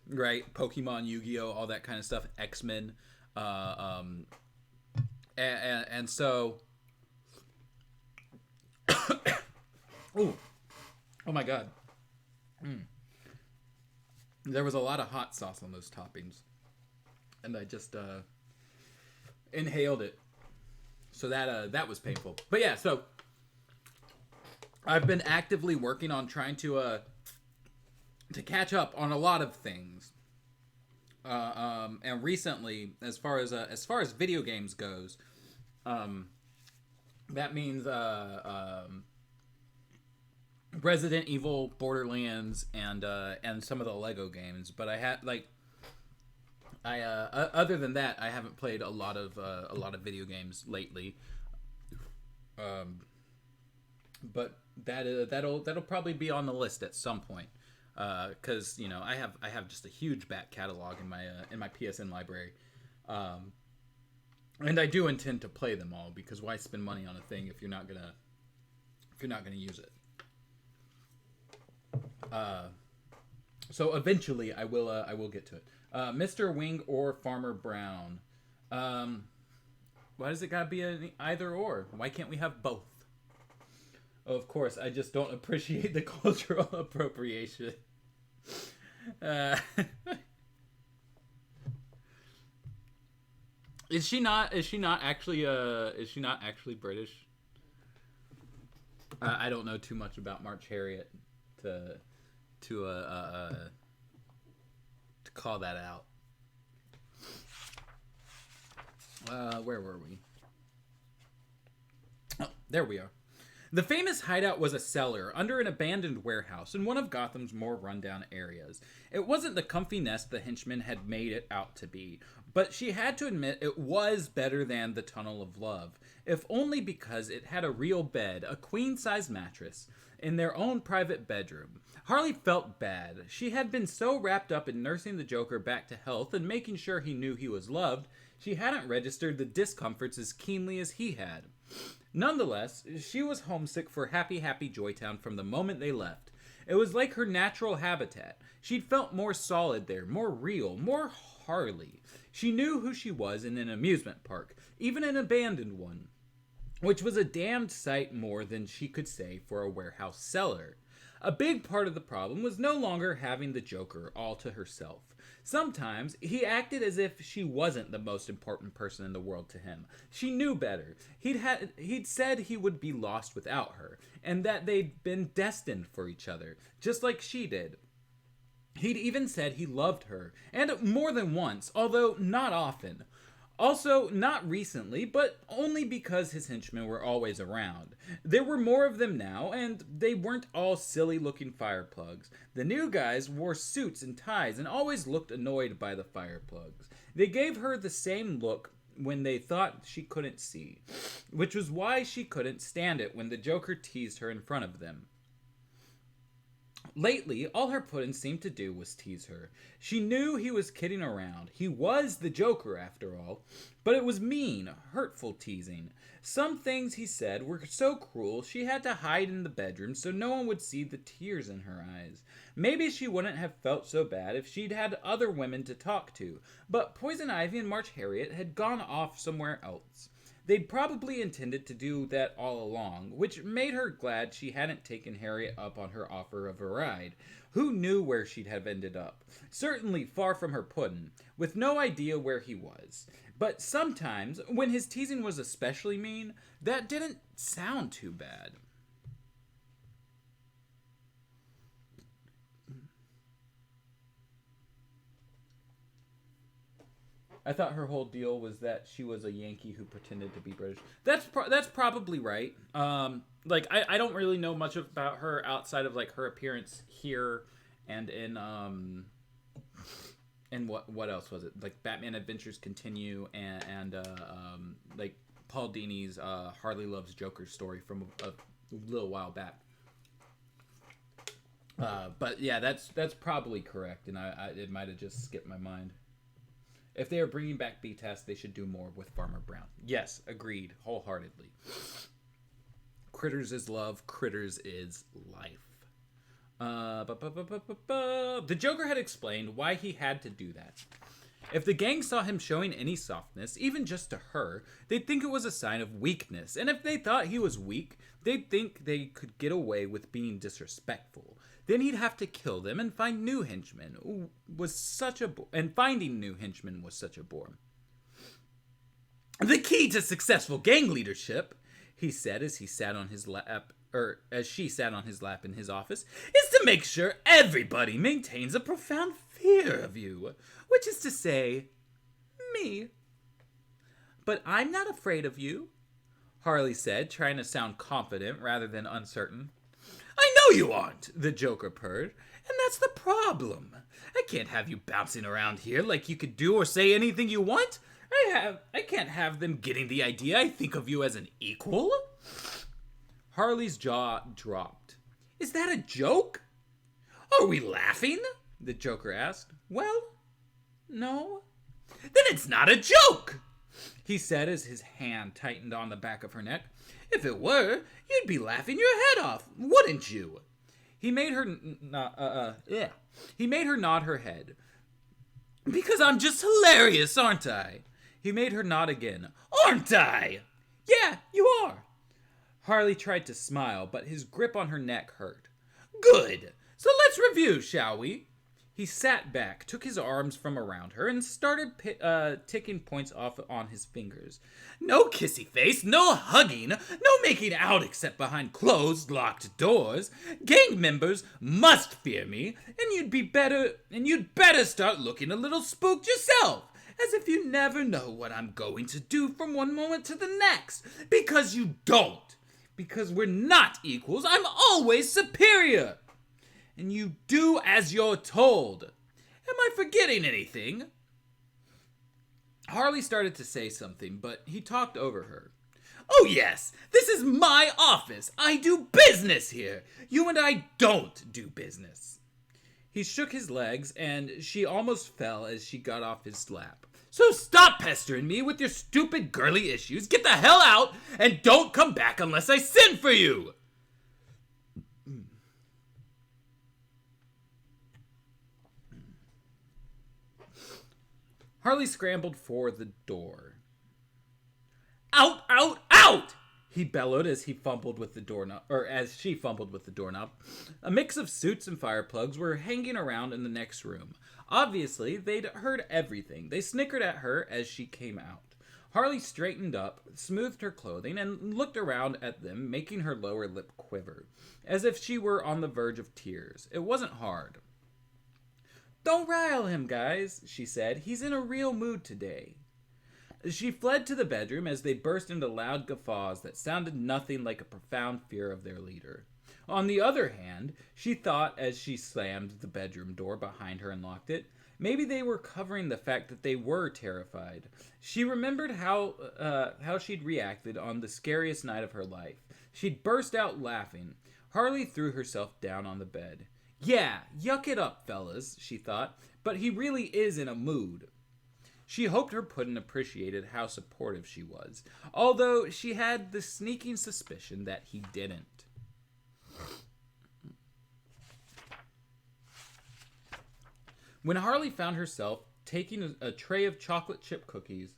right? Pokemon, Yu-Gi-Oh, all that kind of stuff, X-Men, and so, oh my God, there was a lot of hot sauce on those toppings. And I just inhaled it, so that was painful. But yeah, so I've been actively working on trying to catch up on a lot of things. And recently, as far as video games goes, that means Resident Evil, Borderlands, and some of the Lego games. But I had other than that, I haven't played a lot of video games lately. But that'll probably be on the list at some point. Because I have just a huge back catalog in my PSN library. And I do intend to play them all, because why spend money on a thing if you're not gonna use it? So eventually I will get to it. Mr. Wing or Farmer Brown? Why does it gotta be an either or? Why can't we have both? Of course, I just don't appreciate the cultural appropriation. Is she not actually British? I don't know too much about March Harriet to call that out. Where were we? Oh, there we are. The famous hideout was a cellar under an abandoned warehouse in one of Gotham's more rundown areas. It wasn't the comfy nest the henchmen had made it out to be, but she had to admit it was better than the Tunnel of Love, if only because it had a real bed, a queen-size mattress, in their own private bedroom. Harley felt bad. She had been so wrapped up in nursing the Joker back to health and making sure he knew he was loved, she hadn't registered the discomforts as keenly as he had. Nonetheless, she was homesick for Happy Happy Joytown from the moment they left. It was like her natural habitat. She'd felt more solid there, more real, more Harley. She knew who she was in an amusement park, even an abandoned one, which was a damned sight more than she could say for a warehouse cellar. A big part of the problem was no longer having the Joker all to herself. Sometimes he acted as if she wasn't the most important person in the world to him. She knew better. He'd said he would be lost without her, and that they'd been destined for each other, just like she did. He'd even said he loved her, and more than once, although not often. Also, not recently, but only because his henchmen were always around. There were more of them now, and they weren't all silly-looking fireplugs. The new guys wore suits and ties and always looked annoyed by the fireplugs. They gave her the same look when they thought she couldn't see, which was why she couldn't stand it when the Joker teased her in front of them. Lately, all her puddin seemed to do was tease her. She knew he was kidding around. He was the Joker, after all. But it was mean, hurtful teasing. Some things he said were so cruel she had to hide in the bedroom so no one would see the tears in her eyes. Maybe she wouldn't have felt so bad if she'd had other women to talk to, but Poison Ivy and March Harriet had gone off somewhere else. They'd probably intended to do that all along, which made her glad she hadn't taken Harriet up on her offer of a ride. Who knew where she'd have ended up? Certainly far from her puddin', with no idea where he was. But sometimes, when his teasing was especially mean, that didn't sound too bad. I thought her whole deal was that she was a Yankee who pretended to be British. That's probably right. I don't really know much about her outside of like her appearance here and in what else was it? Like Batman Adventures Continue and like Paul Dini's Harley Loves Joker story from a little while back. But yeah, that's probably correct, and I it might have just skipped my mind. If they are bringing back B-Test, they should do more with Farmer Brown. Yes, agreed, wholeheartedly. Critters is love, Critters is life. The Joker had explained why he had to do that. If the gang saw him showing any softness, even just to her, they'd think it was a sign of weakness. And if they thought he was weak, they'd think they could get away with being disrespectful. Then he'd have to kill them and find new henchmen. And finding new henchmen was such a bore. The key to successful gang leadership, he said as he sat on his lap, or as she sat on his lap in his office, is to make sure everybody maintains a profound fear of you, which is to say, me. But I'm not afraid of you, Harley said, trying to sound confident rather than uncertain. I know you aren't, the Joker purred, and that's the problem. I can't have you bouncing around here like you could do or say anything you want. I can't have them getting the idea I think of you as an equal. Harley's jaw dropped. Is that a joke? Are we laughing? The Joker asked. Well, no. Then it's not a joke, he said as his hand tightened on the back of her neck. If it were, you'd be laughing your head off, wouldn't you? He made her He made her nod her head. Because I'm just hilarious, aren't I? He made her nod again. Aren't I? Yeah, you are. Harley tried to smile, but his grip on her neck hurt. Good. So let's review, shall we? He sat back, took his arms from around her, and started ticking points off on his fingers. No kissy face, no hugging, no making out except behind closed, locked doors. Gang members must fear me, and you'd better start looking a little spooked yourself, as if you never know what I'm going to do from one moment to the next, because you don't. Because we're not equals, I'm always superior. And you do as you're told. Am I forgetting anything? Harley started to say something, but he talked over her. Oh yes, this is my office. I do business here. You and I don't do business. He shook his legs, and she almost fell as she got off his lap. So stop pestering me with your stupid girly issues. Get the hell out, and don't come back unless I send for you. Harley scrambled for the door. Out, out, out! He bellowed as he fumbled with the doorknob, or as she fumbled with the doorknob. A mix of suits and fire plugs were hanging around in the next room. Obviously, they'd heard everything. They snickered at her as she came out. Harley straightened up, smoothed her clothing, and looked around at them, making her lower lip quiver, as if she were on the verge of tears. It wasn't hard. Don't rile him, guys, she said. He's in a real mood today. She fled to the bedroom as they burst into loud guffaws that sounded nothing like a profound fear of their leader. On the other hand, she thought as she slammed the bedroom door behind her and locked it, maybe they were covering the fact that they were terrified. She remembered how she'd reacted on the scariest night of her life. She'd burst out laughing. Harley threw herself down on the bed. Yeah, yuck it up, fellas, she thought, but he really is in a mood. She hoped her puddin' appreciated how supportive she was, although she had the sneaking suspicion that he didn't. When Harley found herself taking a tray of chocolate chip cookies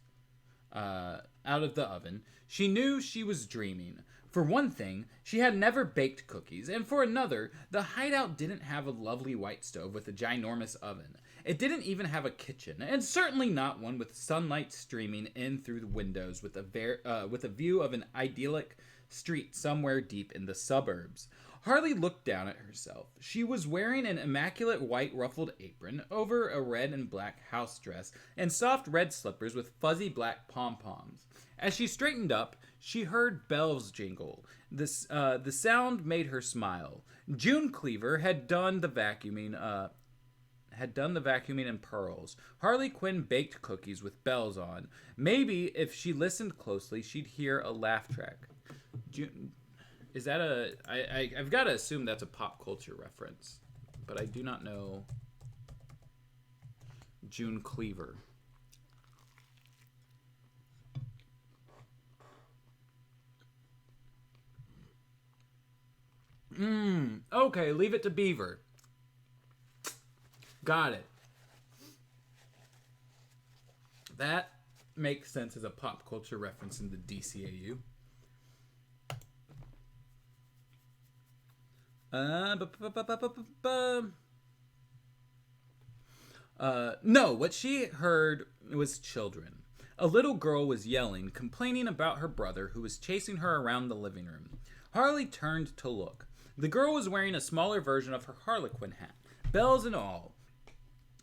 out of the oven, she knew she was dreaming. For one thing, she had never baked cookies, and for another, the hideout didn't have a lovely white stove with a ginormous oven. It didn't even have a kitchen, and certainly not one with sunlight streaming in through the windows with a view of an idyllic street somewhere deep in the suburbs. Harley looked down at herself. She was wearing an immaculate white ruffled apron over a red and black house dress and soft red slippers with fuzzy black pom-poms. As she straightened up, she heard bells jingle. The sound made her smile. June Cleaver had done the vacuuming in pearls. Harley Quinn baked cookies with bells on. Maybe if she listened closely, she'd hear a laugh track. Is that I've got to assume that's a pop culture reference, but I do not know June Cleaver. Okay, Leave It to Beaver. Got it. That makes sense as a pop culture reference in the DCAU. No, what she heard was children. A little girl was yelling, complaining about her brother who was chasing her around the living room. Harley turned to look. The girl was wearing a smaller version of her Harlequin hat, bells and all,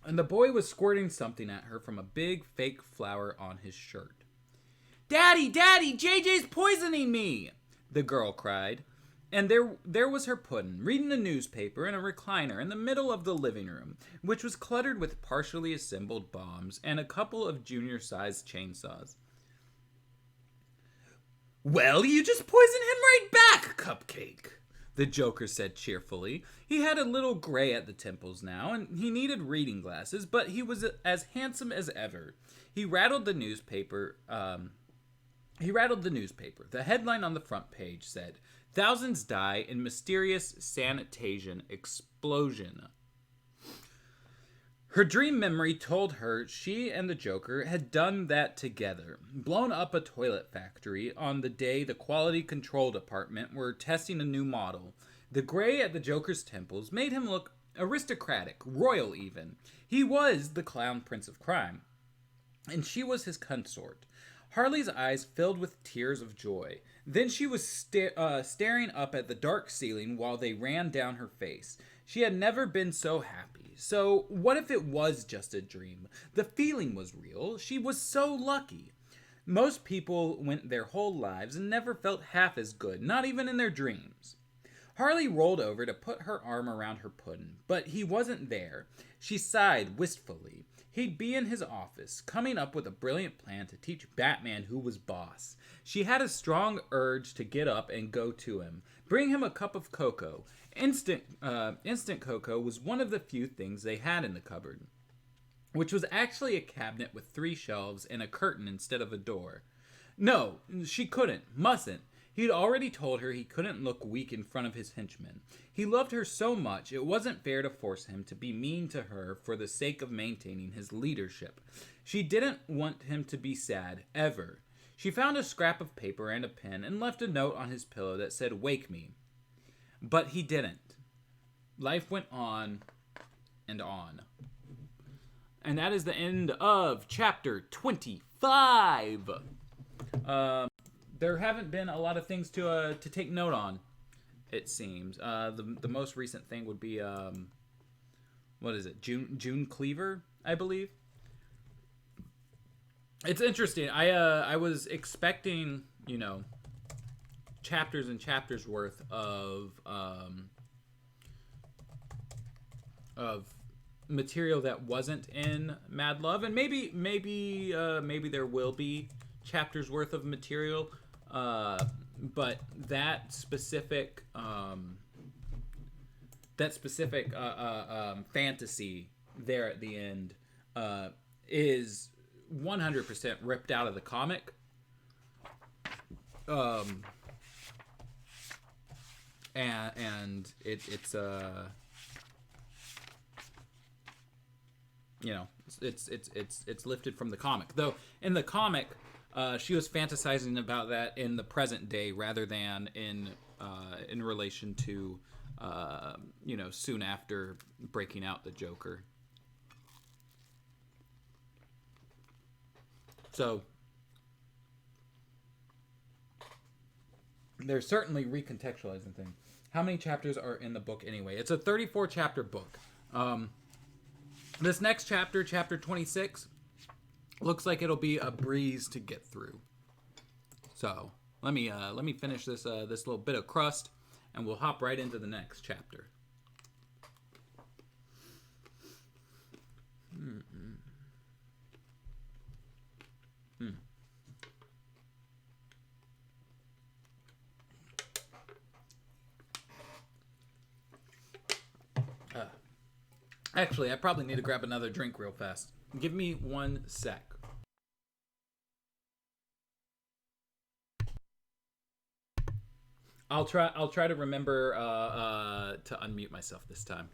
and the boy was squirting something at her from a big fake flower on his shirt. "Daddy, Daddy, JJ's poisoning me!" the girl cried. And there was her puddin', reading a newspaper in a recliner in the middle of the living room, which was cluttered with partially assembled bombs and a couple of junior-sized chainsaws. "Well, you just poisoned him right back, Cupcake," the Joker said cheerfully. He had a little gray at the temples now, and he needed reading glasses, but he was as handsome as ever. He rattled the newspaper. The headline on the front page said, "Thousands die in mysterious sanitation explosion." Her dream memory told her she and the Joker had done that together, blown up a toilet factory on the day the quality control department were testing a new model. The gray at the Joker's temples made him look aristocratic, royal even. He was the clown prince of crime, and she was his consort. Harley's eyes filled with tears of joy. Then she was staring up at the dark ceiling while they ran down her face. She had never been so happy. So what if it was just a dream? The feeling was real. She was so lucky. Most people went their whole lives and never felt half as good, not even in their dreams. Harley rolled over to put her arm around her puddin', but he wasn't there. She sighed wistfully. He'd be in his office, coming up with a brilliant plan to teach Batman who was boss. She had a strong urge to get up and go to him, bring him a cup of cocoa. Instant cocoa was one of the few things they had in the cupboard, which was actually a cabinet with 3 shelves and a curtain instead of a door. No, she mustn't. He'd already told her he couldn't look weak in front of his henchmen. He loved her so much, it wasn't fair to force him to be mean to her for the sake of maintaining his leadership. She didn't want him to be sad, ever. She found a scrap of paper and a pen and left a note on his pillow that said, "Wake me." But he didn't. Life went on and on. And that is the end of chapter 25. There haven't been a lot of things to take note on, it seems. The most recent thing would be what is it? June Cleaver, I believe. It's interesting. I was expecting, chapters and chapters worth of material that wasn't in Mad Love, and maybe there will be chapters worth of material. But that specific that specific fantasy there at the end is 100% ripped out of the comic. And it's you know, it's lifted from the comic. Though in the comic, she was fantasizing about that in the present day rather than in relation to you know, soon after breaking out the Joker. So they're certainly recontextualizing things. How many chapters are in the book anyway? It's a 34 chapter book. This next chapter, chapter 26, looks like it'll be a breeze to get through. So let me finish this this little bit of crust, and we'll hop right into the next chapter. Actually, I probably need to grab another drink real fast. Give me 1 sec. I'll try to remember to unmute myself this time.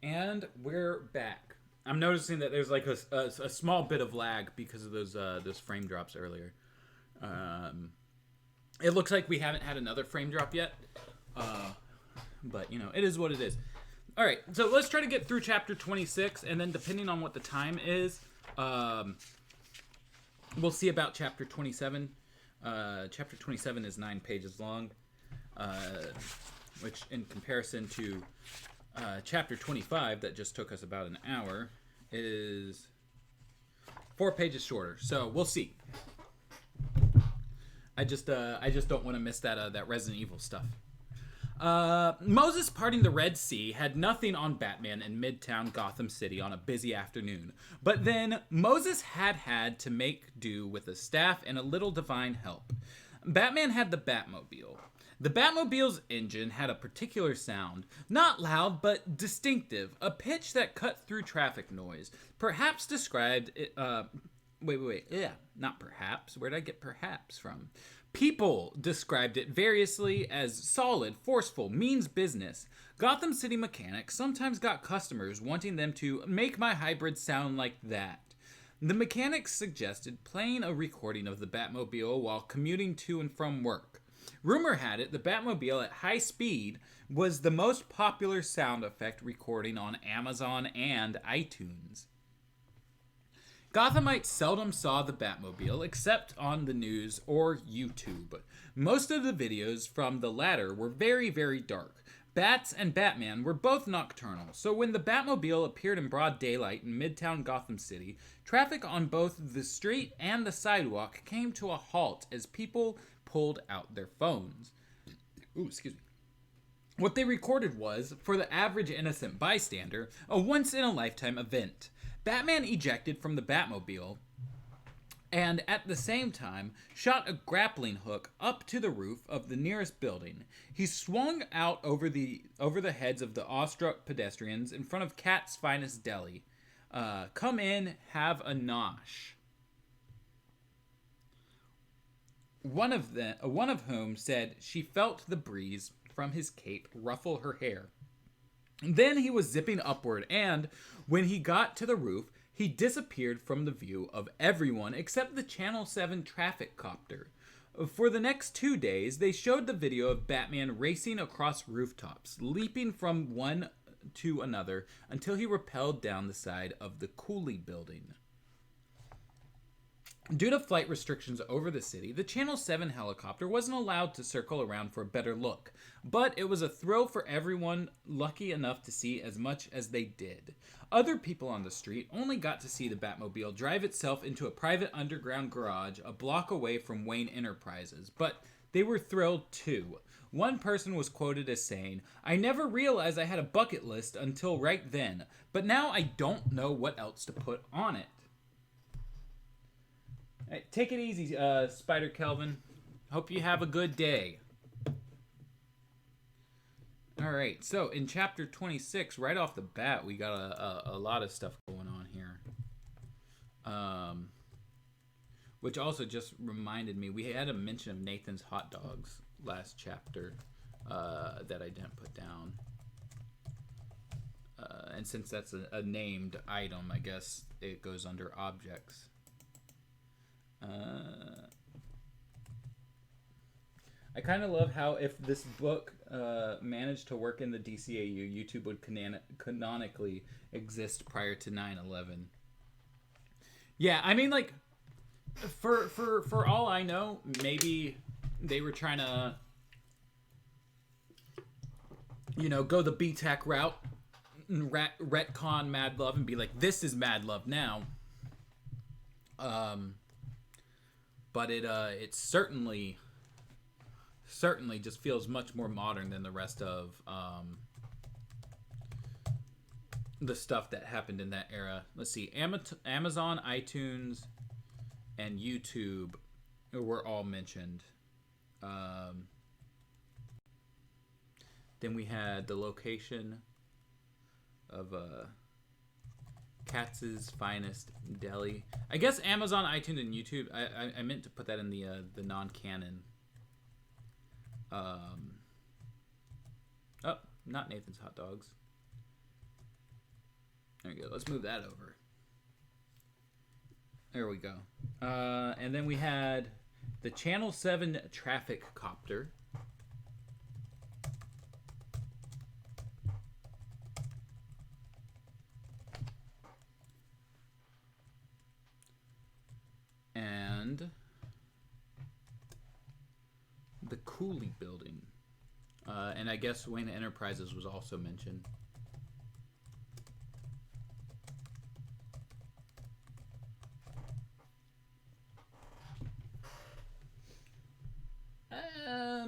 And we're back. I'm noticing that there's like a small bit of lag because of those frame drops earlier. It looks like we haven't had another frame drop yet, but you know, it is what it is. All right, so let's try to get through chapter 26, and then depending on what the time is, we'll see about chapter 27. Chapter 27 is 9 pages long, which in comparison to chapter 25 that just took us about an hour is 4 pages shorter. So we'll see. I just don't want to miss that Resident Evil stuff. Moses parting the Red Sea had nothing on Batman in Midtown Gotham City on a busy afternoon. But then Moses had to make do with a staff and a little divine help. Batman had the Batmobile. The Batmobile's engine had a particular sound, not loud but distinctive, a pitch that cut through traffic noise. Perhaps described it, not perhaps. Where'd I get perhaps from? People described it variously as solid, forceful, means business. Gotham City mechanics sometimes got customers wanting them to make my hybrid sound like that. The mechanics suggested playing a recording of the Batmobile while commuting to and from work. Rumor had it the Batmobile at high speed was the most popular sound effect recording on Amazon and iTunes. Gothamites seldom saw the Batmobile except on the news or YouTube. Most of the videos from the latter were very, very dark. Bats and Batman were both nocturnal, so when the Batmobile appeared in broad daylight in Midtown Gotham City, traffic on both the street and the sidewalk came to a halt as people pulled out their phones. Ooh, excuse me. What they recorded was, for the average innocent bystander, a once-in-a-lifetime event. Batman ejected from the Batmobile and at the same time shot a grappling hook up to the roof of the nearest building. He swung out over the heads of the awestruck pedestrians in front of Cat's Finest Deli. Come in, have a nosh. One of whom said she felt the breeze from his cape ruffle her hair. Then he was zipping upward, and when he got to the roof, he disappeared from the view of everyone except the Channel 7 traffic copter. For the next 2 days, they showed the video of Batman racing across rooftops, leaping from one to another until he rappelled down the side of the Cooley building. Due to flight restrictions over the city, the Channel 7 helicopter wasn't allowed to circle around for a better look, but it was a thrill for everyone lucky enough to see as much as they did. Other people on the street only got to see the Batmobile drive itself into a private underground garage a block away from Wayne Enterprises, but they were thrilled too. One person was quoted as saying, "I never realized I had a bucket list until right then, but now I don't know what else to put on it." Hey, take it easy, Spider Kelvin. Hope you have a good day. All right, so in chapter 26, right off the bat, we got a lot of stuff going on here. Which also just reminded me, we had a mention of Nathan's hot dogs last chapter that I didn't put down. And since that's a named item, I guess it goes under objects. I kind of love how if this book managed to work in the DCAU, YouTube would canonically exist prior to 9/11. Yeah, I mean, like, for all I know, maybe they were trying to, go the BTAC route, retcon Mad Love and be like, this is Mad Love now. But it certainly just feels much more modern than the rest of the stuff that happened in that era. Let's see, Amazon, iTunes, and YouTube were all mentioned. Then we had the location of Katz's Finest Deli. I guess Amazon, iTunes, and YouTube. I meant to put that in the non-canon. Oh, not Nathan's Hot Dogs. There we go. Let's move that over. There we go. And then we had the Channel 7 traffic copter. And the Cooley building. And I guess Wayne Enterprises was also mentioned.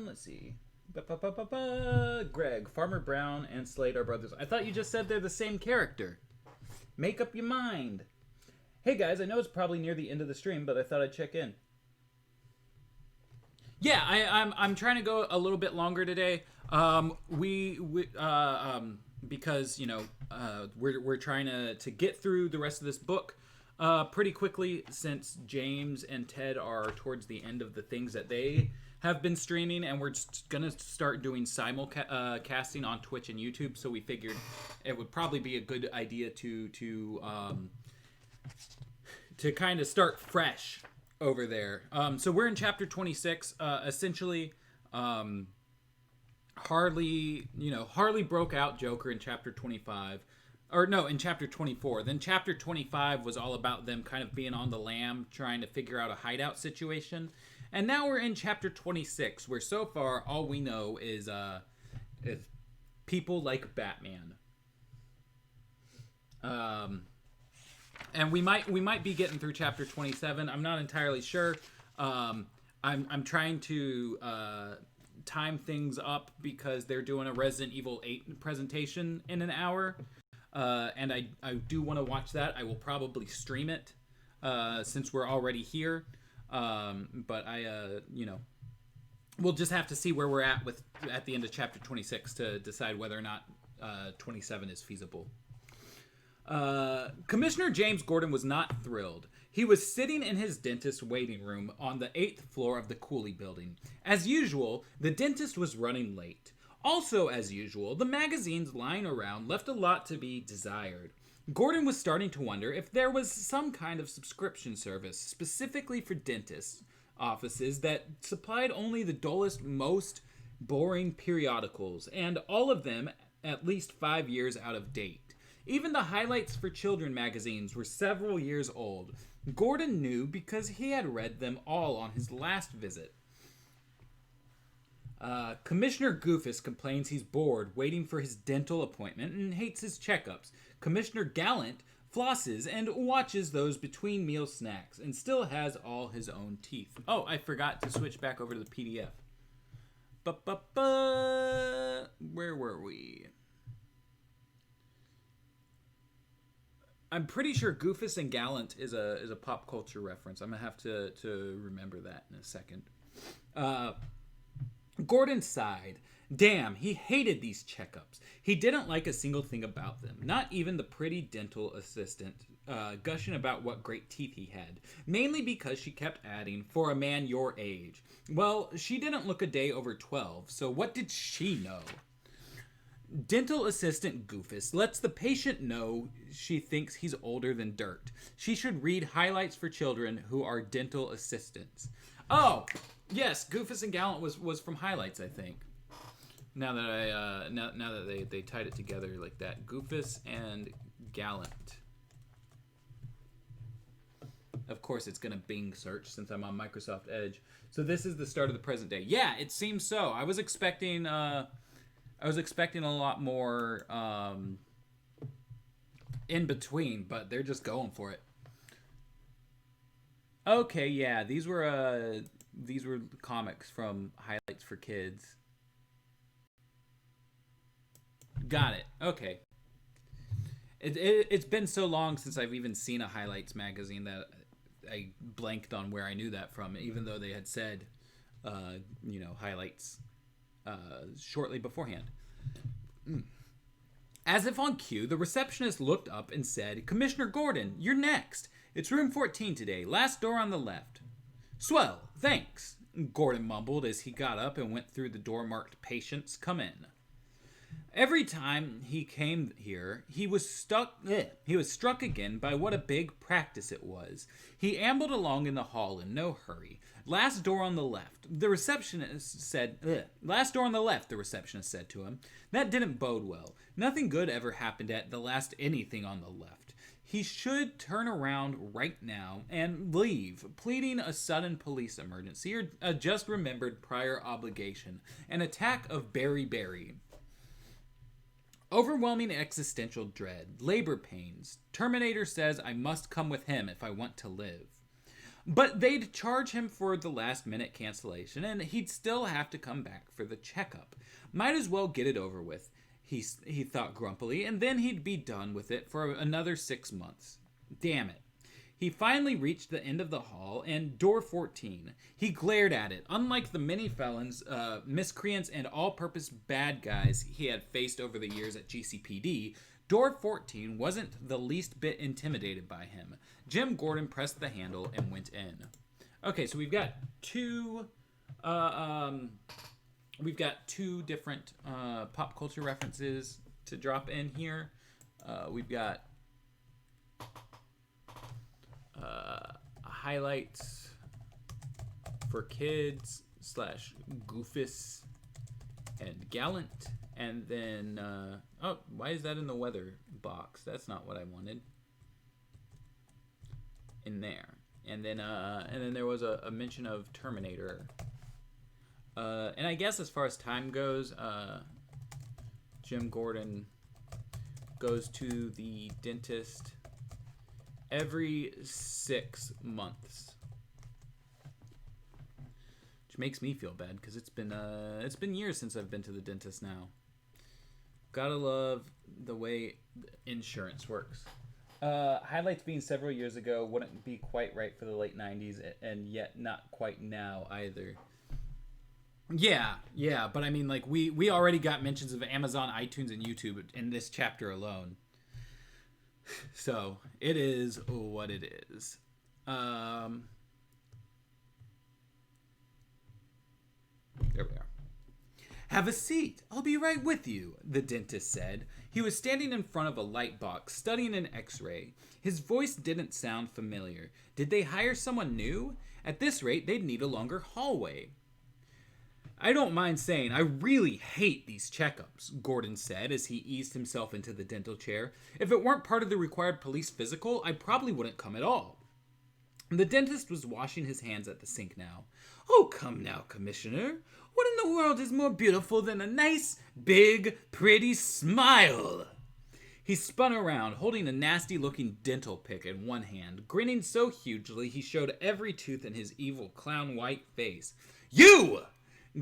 Let's see. Greg, Farmer Brown, and Slade are brothers. I thought you just said they're the same character. Make up your mind. Hey guys, I know it's probably near the end of the stream, but I thought I'd check in. Yeah, I'm trying to go a little bit longer today. Because we're trying to get through the rest of this book pretty quickly, since James and Ted are towards the end of the things that they have been streaming, and we're just gonna start doing simulcasting on Twitch and YouTube. So we figured it would probably be a good idea to kind of start fresh over there. So we're in chapter 26. Essentially, Harley broke out Joker in chapter 25. Or no, in chapter 24. Then chapter 25 was all about them kind of being on the lam, trying to figure out a hideout situation. And now we're in chapter 26, where so far all we know is people like Batman. And we might be getting through chapter 27. I'm not entirely sure. I'm trying to time things up because they're doing a Resident Evil 8 presentation in an hour. And I do want to watch that. I will probably stream it since we're already here. But we'll just have to see where we're at the end of chapter 26 to decide whether or not 27 is feasible. Commissioner James Gordon was not thrilled. He was sitting in his dentist's waiting room on the 8th floor of the Cooley building. As usual, the dentist was running late. Also, as usual, the magazines lying around left a lot to be desired. Gordon was starting to wonder if there was some kind of subscription service specifically for dentists' offices that supplied only the dullest, most boring periodicals, and all of them at least 5 years out of date. Even the highlights for children magazines were several years old. Gordon knew because he had read them all on his last visit. Commissioner Goofus complains he's bored waiting for his dental appointment and hates his checkups. Commissioner Gallant flosses and watches those between meal snacks and still has all his own teeth. Oh, I forgot to switch back over to the PDF. Where were we? I'm pretty sure Goofus and Gallant is a pop culture reference. I'm gonna have to remember that in a second. Gordon sighed. Damn, he hated these checkups. He didn't like a single thing about them. Not even the pretty dental assistant gushing about what great teeth he had. Mainly because she kept adding, for a man your age. Well, she didn't look a day over 12, so what did she know? Dental assistant Goofus lets the patient know she thinks he's older than dirt. She should read highlights for children who are dental assistants. Oh, yes, Goofus and Gallant was from highlights, I think. Now that now that they tied it together like that, Goofus and Gallant. Of course, it's gonna Bing search since I'm on Microsoft Edge. So this is the start of the present day. Yeah, it seems so. I was expecting a lot more in between, but they're just going for it. Okay, yeah, these were comics from Highlights for Kids. Got it. Okay. It's been so long since I've even seen a Highlights magazine that I blanked on where I knew that from, even though they had said, Highlights shortly beforehand. As if on cue, the receptionist looked up and said, Commissioner Gordon, you're next. It's room 14 today, last door on the left. Swell, thanks, Gordon mumbled as he got up and went through the door marked Patients, come in. Every time he came here, he was struck again by what a big practice it was. He ambled along in the hall in no hurry. Last door on the left, the receptionist said to him. That didn't bode well. Nothing good ever happened at the last anything on the left. He should turn around right now and leave, pleading a sudden police emergency or a just remembered prior obligation, an attack of beriberi. Overwhelming existential dread, labor pains. Terminator says I must come with him if I want to live. But they'd charge him for the last-minute cancellation, and he'd still have to come back for the checkup. Might as well get it over with, he thought grumpily, and then he'd be done with it for another 6 months. Damn it. He finally reached the end of the hall and door 14. He glared at it. Unlike the many felons, miscreants, and all-purpose bad guys he had faced over the years at GCPD, door 14 wasn't the least bit intimidated by him. Jim Gordon pressed the handle and went in. Okay, so we've got two different pop culture references to drop in here. We've got highlights for kids / Goofus and Gallant, and then why is that in the weather box? That's not what I wanted. In there, and then there was a mention of Terminator, and I guess as far as time goes, Jim Gordon goes to the dentist every 6 months, which makes me feel bad because it's been years since I've been to the dentist now. Gotta love the way insurance works. Highlights being several years ago wouldn't be quite right for the late 90s, and yet not quite now either. Yeah, but I mean, like, we already got mentions of Amazon, iTunes, and YouTube in this chapter alone. So, it is what it is. There we are. Have a seat. I'll be right with you, the dentist said. He was standing in front of a light box, studying an x-ray. His voice didn't sound familiar. Did they hire someone new? At this rate, they'd need a longer hallway. I don't mind saying I really hate these checkups, Gordon said as he eased himself into the dental chair. If it weren't part of the required police physical, I probably wouldn't come at all. The dentist was washing his hands at the sink now. Oh, come now, Commissioner. What in the world is more beautiful than a nice, big, pretty smile? He spun around, holding a nasty-looking dental pick in one hand, grinning so hugely he showed every tooth in his evil clown-white face. You!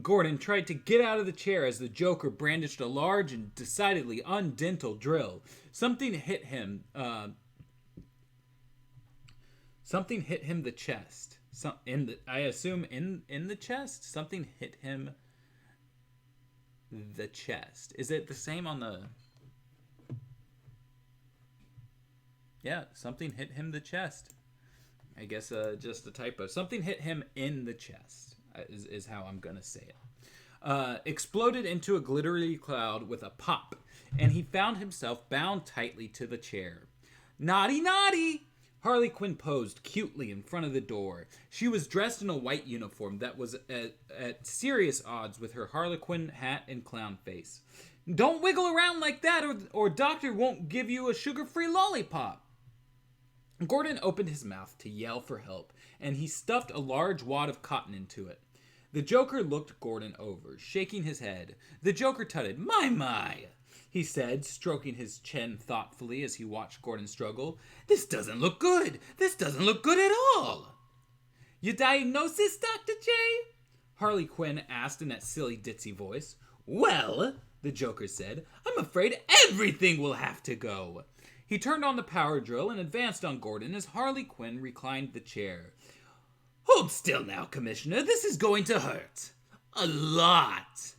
Gordon tried to get out of the chair as the Joker brandished a large and decidedly undental drill. Something hit him the chest. I assume in the chest? Something hit him the chest. Is it the same on the... Yeah, something hit him the chest. I guess just a typo. Something hit him in the chest is how I'm going to say it. Exploded into a glittery cloud with a pop, and he found himself bound tightly to the chair. Naughty, naughty! Harley Quinn posed cutely in front of the door. She was dressed in a white uniform that was at serious odds with her Harlequin hat and clown face. Don't wiggle around like that or Doctor won't give you a sugar-free lollipop. Gordon opened his mouth to yell for help, and he stuffed a large wad of cotton into it. The Joker looked Gordon over, shaking his head. The Joker tutted. My, he said, stroking his chin thoughtfully as he watched Gordon struggle. This doesn't look good. This doesn't look good at all. Your diagnosis, Dr. J? Harley Quinn asked in that silly ditzy voice. Well, the Joker said, I'm afraid everything will have to go. He turned on the power drill and advanced on Gordon as Harley Quinn reclined the chair. Hold still now, Commissioner. This is going to hurt. A lot.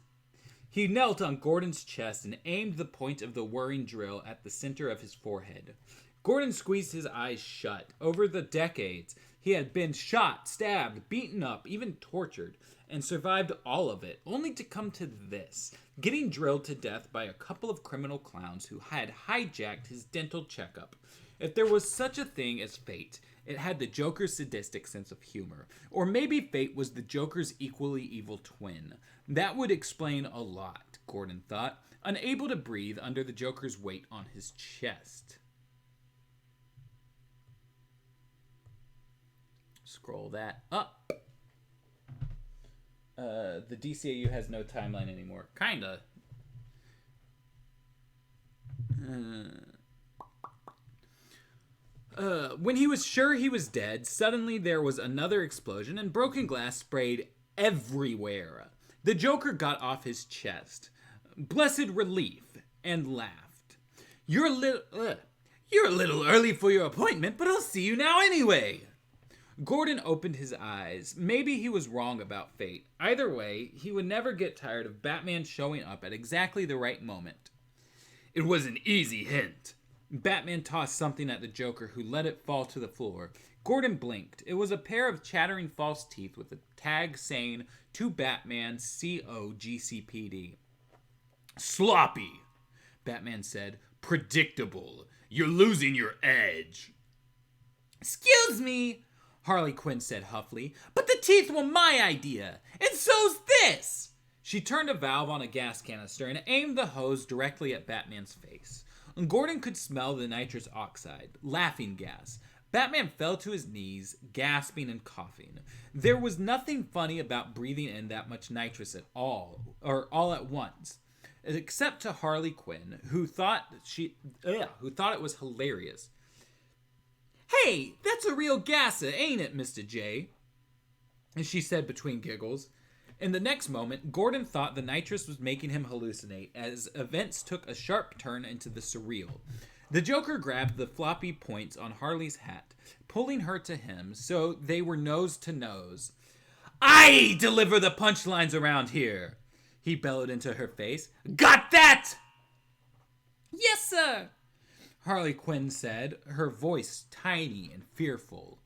He knelt on Gordon's chest and aimed the point of the whirring drill at the center of his forehead. Gordon squeezed his eyes shut. Over the decades, he had been shot, stabbed, beaten up, even tortured, and survived all of it, only to come to this, getting drilled to death by a couple of criminal clowns who had hijacked his dental checkup. If there was such a thing as fate, it had the Joker's sadistic sense of humor. Or maybe fate was the Joker's equally evil twin. That would explain a lot, Gordon thought, unable to breathe under the Joker's weight on his chest. Scroll that up. The DCAU has no timeline anymore. Kinda. When he was sure he was dead, suddenly there was another explosion and broken glass sprayed everywhere. The Joker got off his chest. Blessed relief, and laughed. You're a little early for your appointment, but I'll see you now anyway. Gordon opened his eyes. Maybe he was wrong about fate. Either way, he would never get tired of Batman showing up at exactly the right moment. It was an easy hint. Batman tossed something at the Joker, who let it fall to the floor. Gordon blinked. It was a pair of chattering false teeth with a tag saying, "To Batman, COGCPD." Sloppy, Batman said. Predictable. You're losing your edge. Excuse me, Harley Quinn said huffily, but the teeth were my idea, and so's this! She turned a valve on a gas canister and aimed the hose directly at Batman's face. Gordon could smell the nitrous oxide, laughing gas. Batman fell to his knees, gasping and coughing. There was nothing funny about breathing in that much nitrous at all, or all at once, except to Harley Quinn, who thought it was hilarious. Hey, that's a real gasser, ain't it, Mr. J? She said between giggles. In the next moment, Gordon thought the nitrous was making him hallucinate as events took a sharp turn into the surreal. The Joker grabbed the floppy points on Harley's hat, pulling her to him so they were nose to nose. I deliver the punchlines around here, he bellowed into her face. Got that? Yes, sir, Harley Quinn said, her voice tiny and fearful.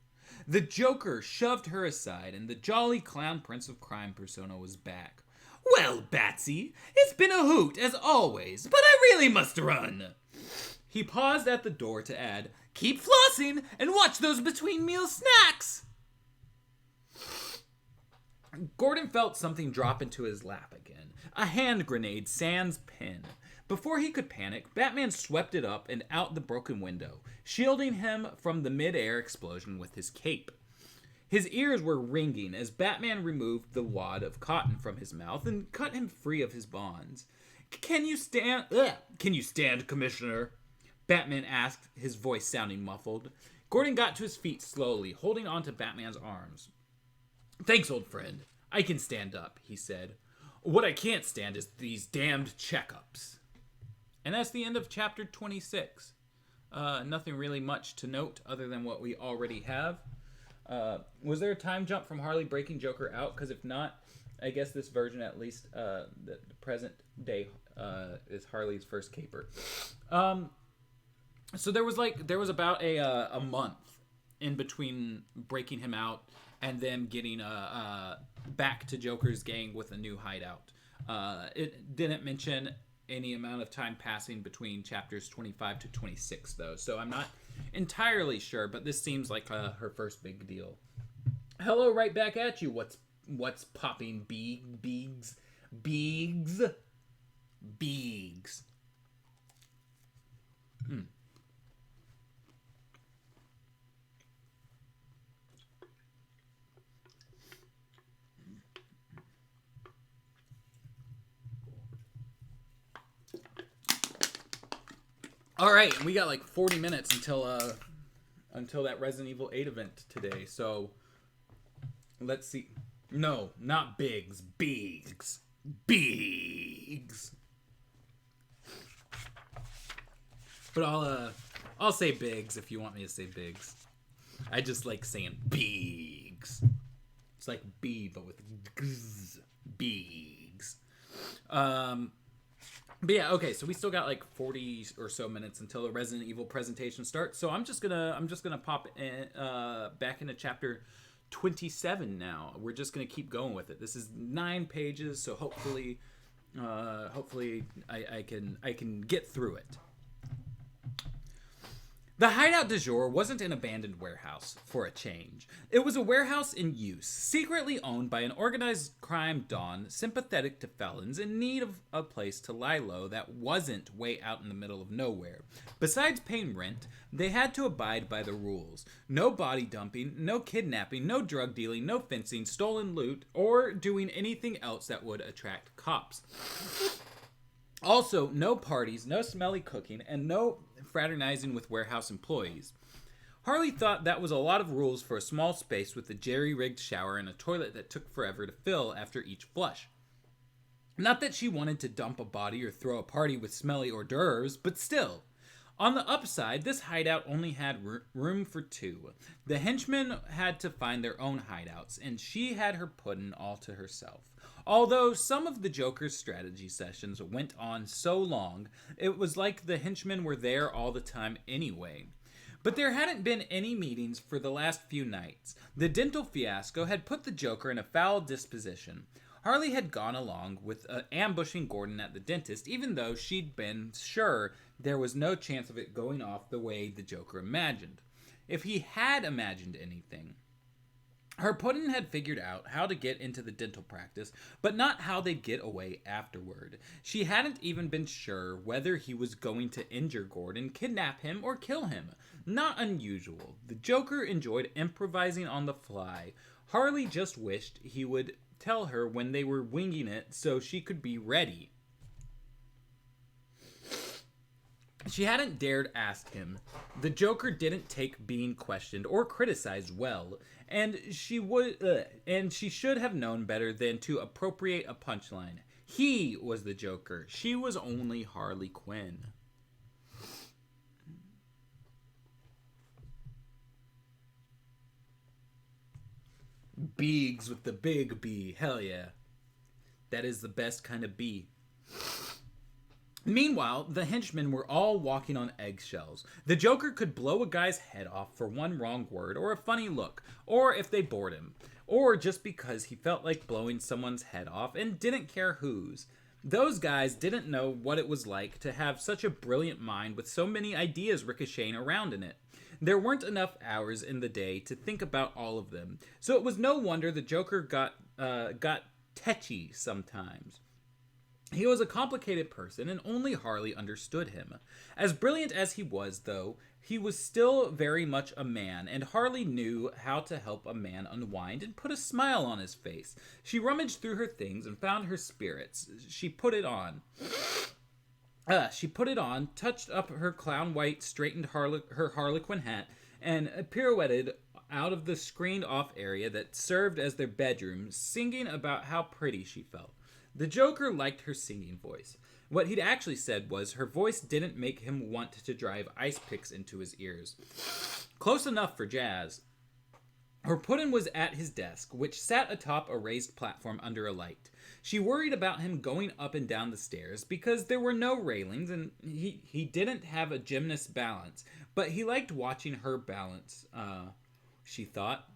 The Joker shoved her aside, and the jolly clown prince of crime persona was back. Well, Batsy, it's been a hoot, as always, but I really must run. He paused at the door to add, keep flossing and watch those between-meal snacks. Gordon felt something drop into his lap again. A hand grenade sans pin. Before he could panic, Batman swept it up and out the broken window, shielding him from the mid-air explosion with his cape. His ears were ringing as Batman removed the wad of cotton from his mouth and cut him free of his bonds. Can you stand, Commissioner?" Batman asked, his voice sounding muffled. Gordon got to his feet slowly, holding onto Batman's arms. "Thanks, old friend. I can stand up," he said. "What I can't stand is these damned checkups." And that's the end of chapter 26. Nothing really much to note other than what we already have. Was there a time jump from Harley breaking Joker out? Because if not, I guess this version, at least the present day, is Harley's first caper. So there was about a month in between breaking him out and then getting back to Joker's gang with a new hideout. It didn't mention any amount of time passing between chapters 25 to 26, though, so I'm not entirely sure, but this seems like her first big deal. Hello, right back at you. What's popping, Beegs? All right, we got like 40 minutes until that Resident Evil 8 event today. So let's see. No, not Biggs. Beegs. But I'll say Biggs if you want me to say Biggs. I just like saying Beegs. It's like B but with gz. Beegs. But yeah, okay, so we still got like 40 or so minutes until the Resident Evil presentation starts. So I'm just gonna pop in, back into chapter 27 now. We're just gonna keep going with it. This is 9 pages, so hopefully I can get through it. The hideout du jour wasn't an abandoned warehouse, for a change. It was a warehouse in use, secretly owned by an organized crime don sympathetic to felons in need of a place to lie low that wasn't way out in the middle of nowhere. Besides paying rent, they had to abide by the rules. No body dumping, no kidnapping, no drug dealing, no fencing, stolen loot, or doing anything else that would attract cops. Also, no parties, no smelly cooking, and no fraternizing with warehouse employees. Harley thought that was a lot of rules for a small space with a jerry-rigged shower and a toilet that took forever to fill after each flush. Not that she wanted to dump a body or throw a party with smelly hors d'oeuvres, but still. On the upside, this hideout only had room for 2. The henchmen had to find their own hideouts, and she had her pudding all to herself. Although some of the Joker's strategy sessions went on so long, it was like the henchmen were there all the time anyway. But there hadn't been any meetings for the last few nights. The dental fiasco had put the Joker in a foul disposition. Harley had gone along with ambushing Gordon at the dentist, even though she'd been sure there was no chance of it going off the way the Joker imagined. If he had imagined anything. Her puddin' had figured out how to get into the dental practice, but not how they'd get away afterward. She hadn't even been sure whether he was going to injure Gordon, kidnap him, or kill him. Not unusual. The Joker enjoyed improvising on the fly. Harley just wished he would tell her when they were winging it so she could be ready. She hadn't dared ask him. The Joker didn't take being questioned or criticized well, and she should have known better than to appropriate a punchline. He was the Joker. She was only Harley Quinn. Beegs with the big B. Hell yeah. That is the best kind of bee. Meanwhile, the henchmen were all walking on eggshells. The Joker could blow a guy's head off for one wrong word or a funny look, or if they bored him, or just because he felt like blowing someone's head off and didn't care whose. Those guys didn't know what it was like to have such a brilliant mind with so many ideas ricocheting around in it. There weren't enough hours in the day to think about all of them, so it was no wonder the Joker got tetchy sometimes. He was a complicated person, and only Harley understood him. As brilliant as he was, though, he was still very much a man, and Harley knew how to help a man unwind and put a smile on his face. She rummaged through her things and found her spirits. She put it on, touched up her clown white, straightened her Harley Quinn hat, and pirouetted out of the screened-off area that served as their bedroom, singing about how pretty she felt. The Joker liked her singing voice. What he'd actually said was her voice didn't make him want to drive ice picks into his ears. Close enough for jazz. Her puddin' was at his desk, which sat atop a raised platform under a light. She worried about him going up and down the stairs because there were no railings and he didn't have a gymnast's balance, but he liked watching her balance, she thought.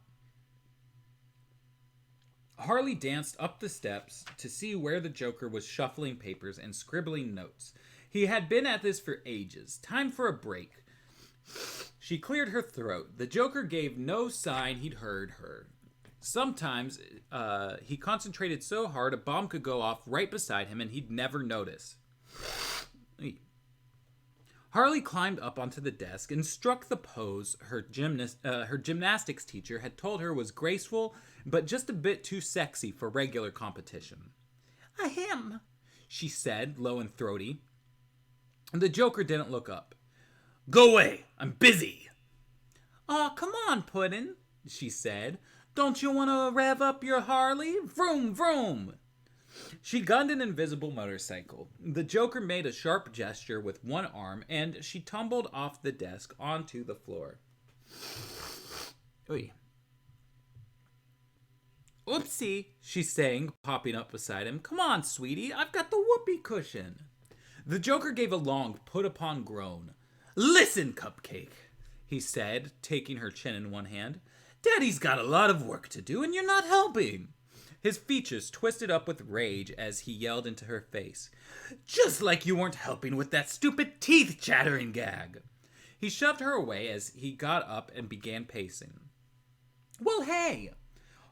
Harley danced up the steps to see where the Joker was shuffling papers and scribbling notes. He had been at this for ages. Time for a break. She cleared her throat. The Joker gave no sign he'd heard her. Sometimes he concentrated so hard a bomb could go off right beside him and he'd never notice. Harley climbed up onto the desk and struck the pose her gymnastics teacher had told her was graceful, but just a bit too sexy for regular competition. "Ahem," she said, low and throaty. The Joker didn't look up. "Go away, I'm busy." "Aw, come on, Puddin'," she said. "Don't you want to rev up your Harley? Vroom, vroom." She gunned an invisible motorcycle. The Joker made a sharp gesture with one arm, and she tumbled off the desk onto the floor. Oy. "Oopsie," she sang, popping up beside him. "Come on, sweetie, I've got the whoopee cushion." The Joker gave a long, put-upon groan. "Listen, Cupcake," he said, taking her chin in one hand. "Daddy's got a lot of work to do, and you're not helping." His features twisted up with rage as he yelled into her face. "Just like you weren't helping with that stupid teeth-chattering gag." He shoved her away as he got up and began pacing. "Well, hey!"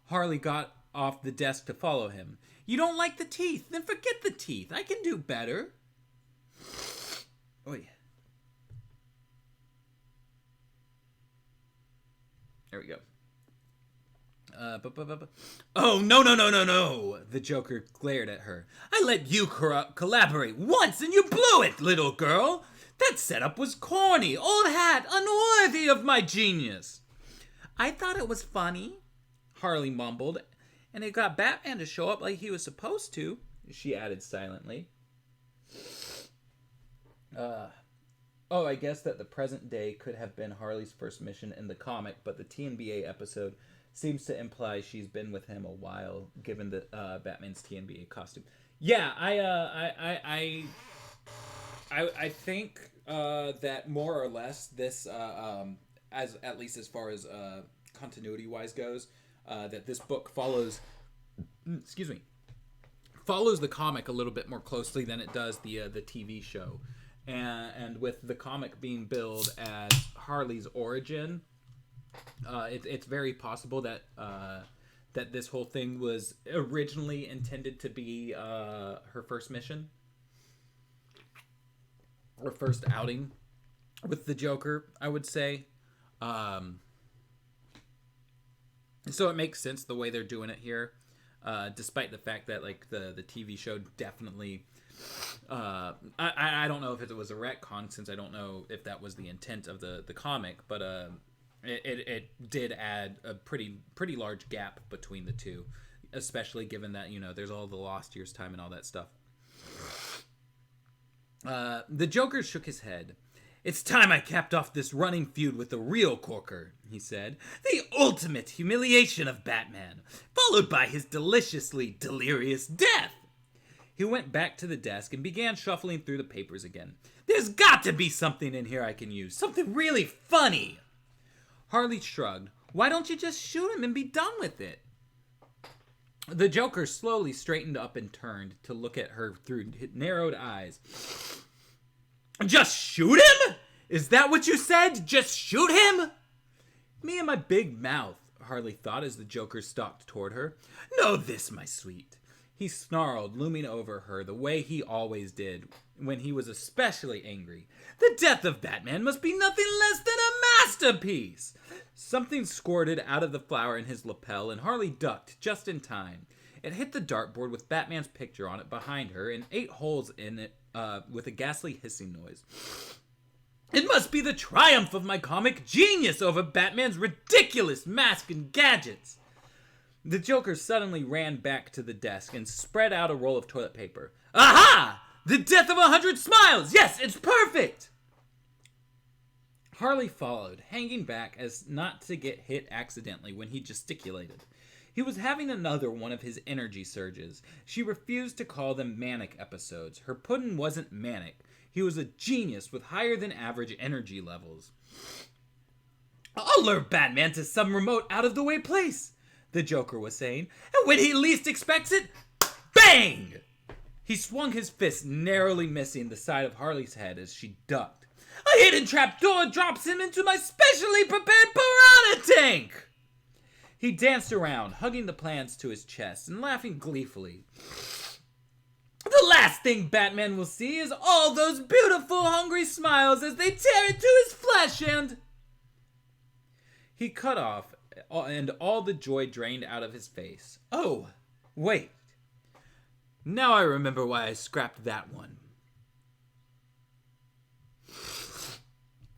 Harley got off the desk to follow him. "You don't like the teeth? Then forget the teeth. I can do better." Oy. There we go. "Oh, no. The Joker glared at her. "I let you collaborate once and you blew it, little girl. That setup was corny, old hat, unworthy of my genius." "I thought it was funny," Harley mumbled, "and it got Batman to show up like he was supposed to," she added silently. I guess that the present day could have been Harley's first mission in the comic, but the TNBA episode seems to imply she's been with him a while, given the Batman's TNBA costume. Yeah, I think that more or less this, as at least as far as continuity wise goes, that this book follows the comic a little bit more closely than it does the TV show, and with the comic being billed as Harley's origin. It's very possible that that this whole thing was originally intended to be her first mission or first outing with the Joker, I would say. So it makes sense the way they're doing it here, despite the fact that like the TV show definitely. I don't know if it was a retcon, since I don't know if that was the intent of the comic, but it did add a pretty large gap between the two, especially given that, you know, there's all the lost years time and all that stuff. The Joker shook his head. "It's time I capped off this running feud with the real Corker," he said. "The ultimate humiliation of Batman, followed by his deliciously delirious death." He went back to the desk and began shuffling through the papers again. "There's got to be something in here I can use. Something really funny." Harley shrugged. "Why don't you just shoot him and be done with it?" The Joker slowly straightened up and turned to look at her through narrowed eyes. "Just shoot him?" Is that what you said? Just shoot him? Me and my big mouth, Harley thought as the Joker stalked toward her. Know this, my sweet. He snarled, looming over her the way he always did when he was especially angry. The death of Batman must be nothing less than a masterpiece. Something squirted out of the flower in his lapel, and Harley ducked just in time. It hit the dartboard with Batman's picture on it behind her and 8 holes in it with a ghastly hissing noise. It must be the triumph of my comic genius over Batman's ridiculous mask and gadgets. The Joker suddenly ran back to the desk and spread out a roll of toilet paper. Aha! The death of 100 smiles! Yes, it's perfect! Harley followed, hanging back as not to get hit accidentally when he gesticulated. He was having another one of his energy surges. She refused to call them manic episodes. Her puddin' wasn't manic. He was a genius with higher than average energy levels. I'll lure Batman to some remote out of the way place, the Joker was saying, and when he least expects it, bang! He swung his fist, narrowly missing the side of Harley's head as she ducked. A hidden trapdoor drops him into my specially prepared piranha tank! He danced around, hugging the plans to his chest and laughing gleefully. The last thing Batman will see is all those beautiful, hungry smiles as they tear into his flesh and... He cut off, and all the joy drained out of his face. Oh, wait. Now I remember why I scrapped that one.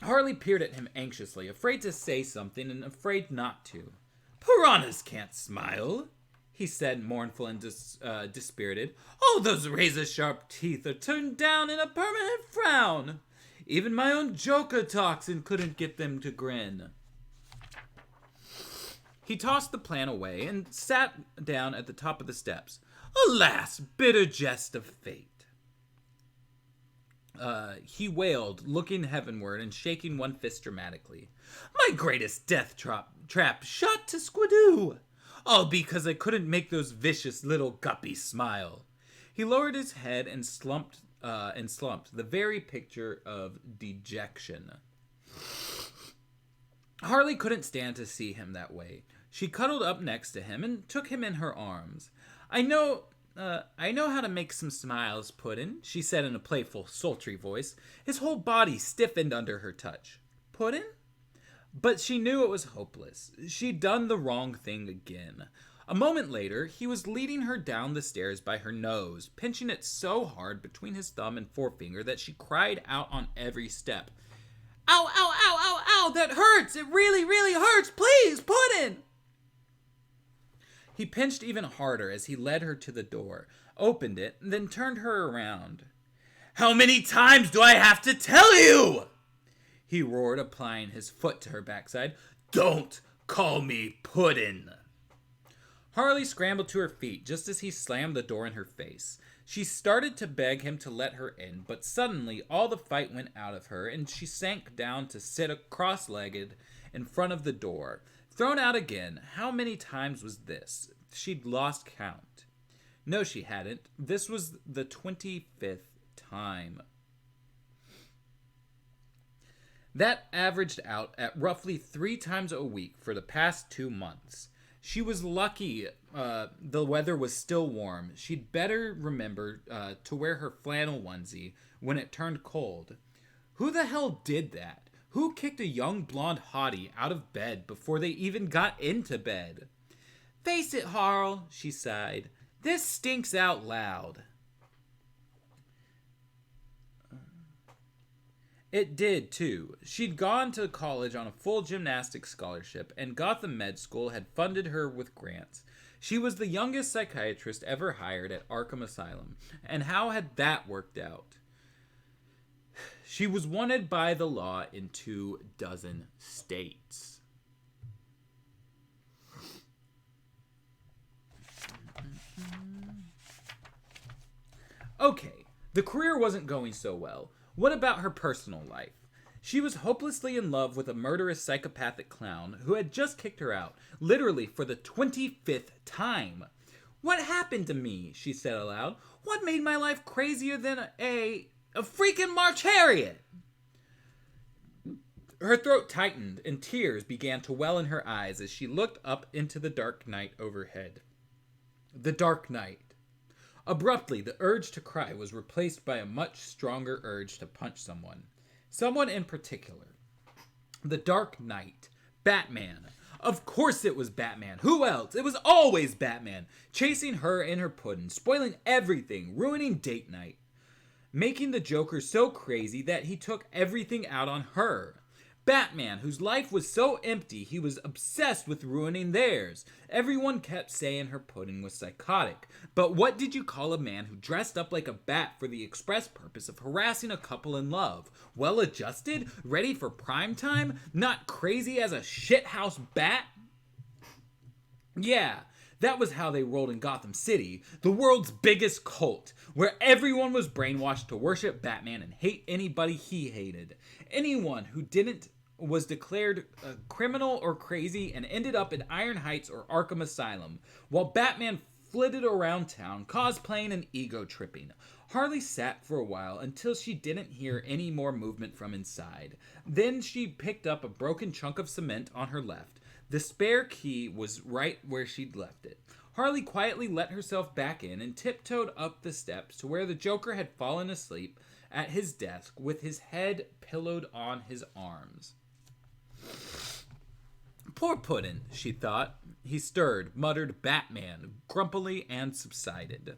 Harley peered at him anxiously, afraid to say something and afraid not to. Piranhas can't smile, he said, mournful and dispirited. All those razor-sharp teeth are turned down in a permanent frown. Even my own Joker toxin couldn't get them to grin. He tossed the plan away and sat down at the top of the steps. Alas, bitter jest of fate. He wailed, looking heavenward and shaking one fist dramatically. My greatest death trap shot to Squidoo. All because I couldn't make those vicious little guppies smile. He lowered his head and slumped, the very picture of dejection. Harley couldn't stand to see him that way. She cuddled up next to him and took him in her arms. I know how to make some smiles, Puddin', she said in a playful, sultry voice. His whole body stiffened under her touch. Puddin'? But she knew it was hopeless. She'd done the wrong thing again. A moment later, he was leading her down the stairs by her nose, pinching it so hard between his thumb and forefinger that she cried out on every step. Ow, ow, ow, ow, ow, that hurts! It really, really hurts! Please, Puddin'! He pinched even harder as he led her to the door, opened it, and then turned her around. How many times do I have to tell you? He roared, applying his foot to her backside. Don't call me Puddin'. Harley scrambled to her feet just as he slammed the door in her face. She started to beg him to let her in, but suddenly all the fight went out of her, and she sank down to sit cross-legged in front of the door. Thrown out again. How many times was this? She'd lost count. No, she hadn't. This was the 25th time. That averaged out at roughly 3 times a week for the past 2 months. She was lucky the weather was still warm. She'd better remember to wear her flannel onesie when it turned cold. Who the hell did that? Who kicked a young blonde hottie out of bed before they even got into bed? Face it, Harl, she sighed. This stinks out loud. It did, too. She'd gone to college on a full gymnastics scholarship, and Gotham Med School had funded her with grants. She was the youngest psychiatrist ever hired at Arkham Asylum, and how had that worked out? She was wanted by the law in 24 states. Okay, the career wasn't going so well. What about her personal life? She was hopelessly in love with a murderous psychopathic clown who had just kicked her out, literally for the 25th time. What happened to me? She said aloud. What made my life crazier than a freaking March Harriet? Her throat tightened, and tears began to well in her eyes as she looked up into the dark night overhead. The dark night. Abruptly, the urge to cry was replaced by a much stronger urge to punch someone. Someone in particular. The Dark Knight. Batman. Of course it was Batman. Who else? It was always Batman. Chasing her in her pudding, spoiling everything, ruining date night. Making the Joker so crazy that he took everything out on her. Batman, whose life was so empty he was obsessed with ruining theirs. Everyone kept saying her pudding was psychotic. But what did you call a man who dressed up like a bat for the express purpose of harassing a couple in love? Well-adjusted? Ready for prime time? Not crazy as a shithouse bat? Yeah, that was how they rolled in Gotham City, the world's biggest cult, where everyone was brainwashed to worship Batman and hate anybody he hated. Anyone who didn't was declared a criminal or crazy and ended up in Iron Heights or Arkham Asylum, while Batman flitted around town, cosplaying and ego-tripping. Harley sat for a while until she didn't hear any more movement from inside. Then she picked up a broken chunk of cement on her left. The spare key was right where she'd left it. Harley quietly let herself back in and tiptoed up the steps to where the Joker had fallen asleep at his desk with his head pillowed on his arms. Poor Puddin', she thought. He stirred, muttered Batman, grumpily, and subsided.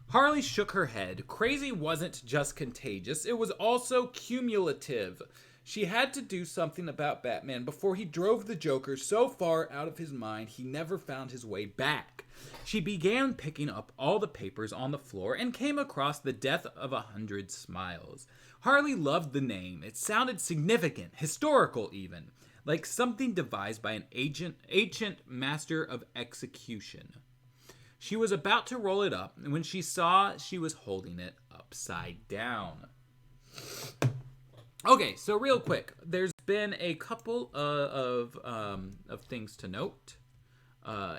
Harley shook her head. Crazy wasn't just contagious, it was also cumulative. She had to do something about Batman before he drove the Joker so far out of his mind he never found his way back. She began picking up all the papers on the floor and came across The Death of 100 Smiles. Harley loved the name. It sounded significant, historical even, like something devised by an ancient master of execution. She was about to roll it up when she saw she was holding it upside down. Okay, so real quick, there's been a couple of things to note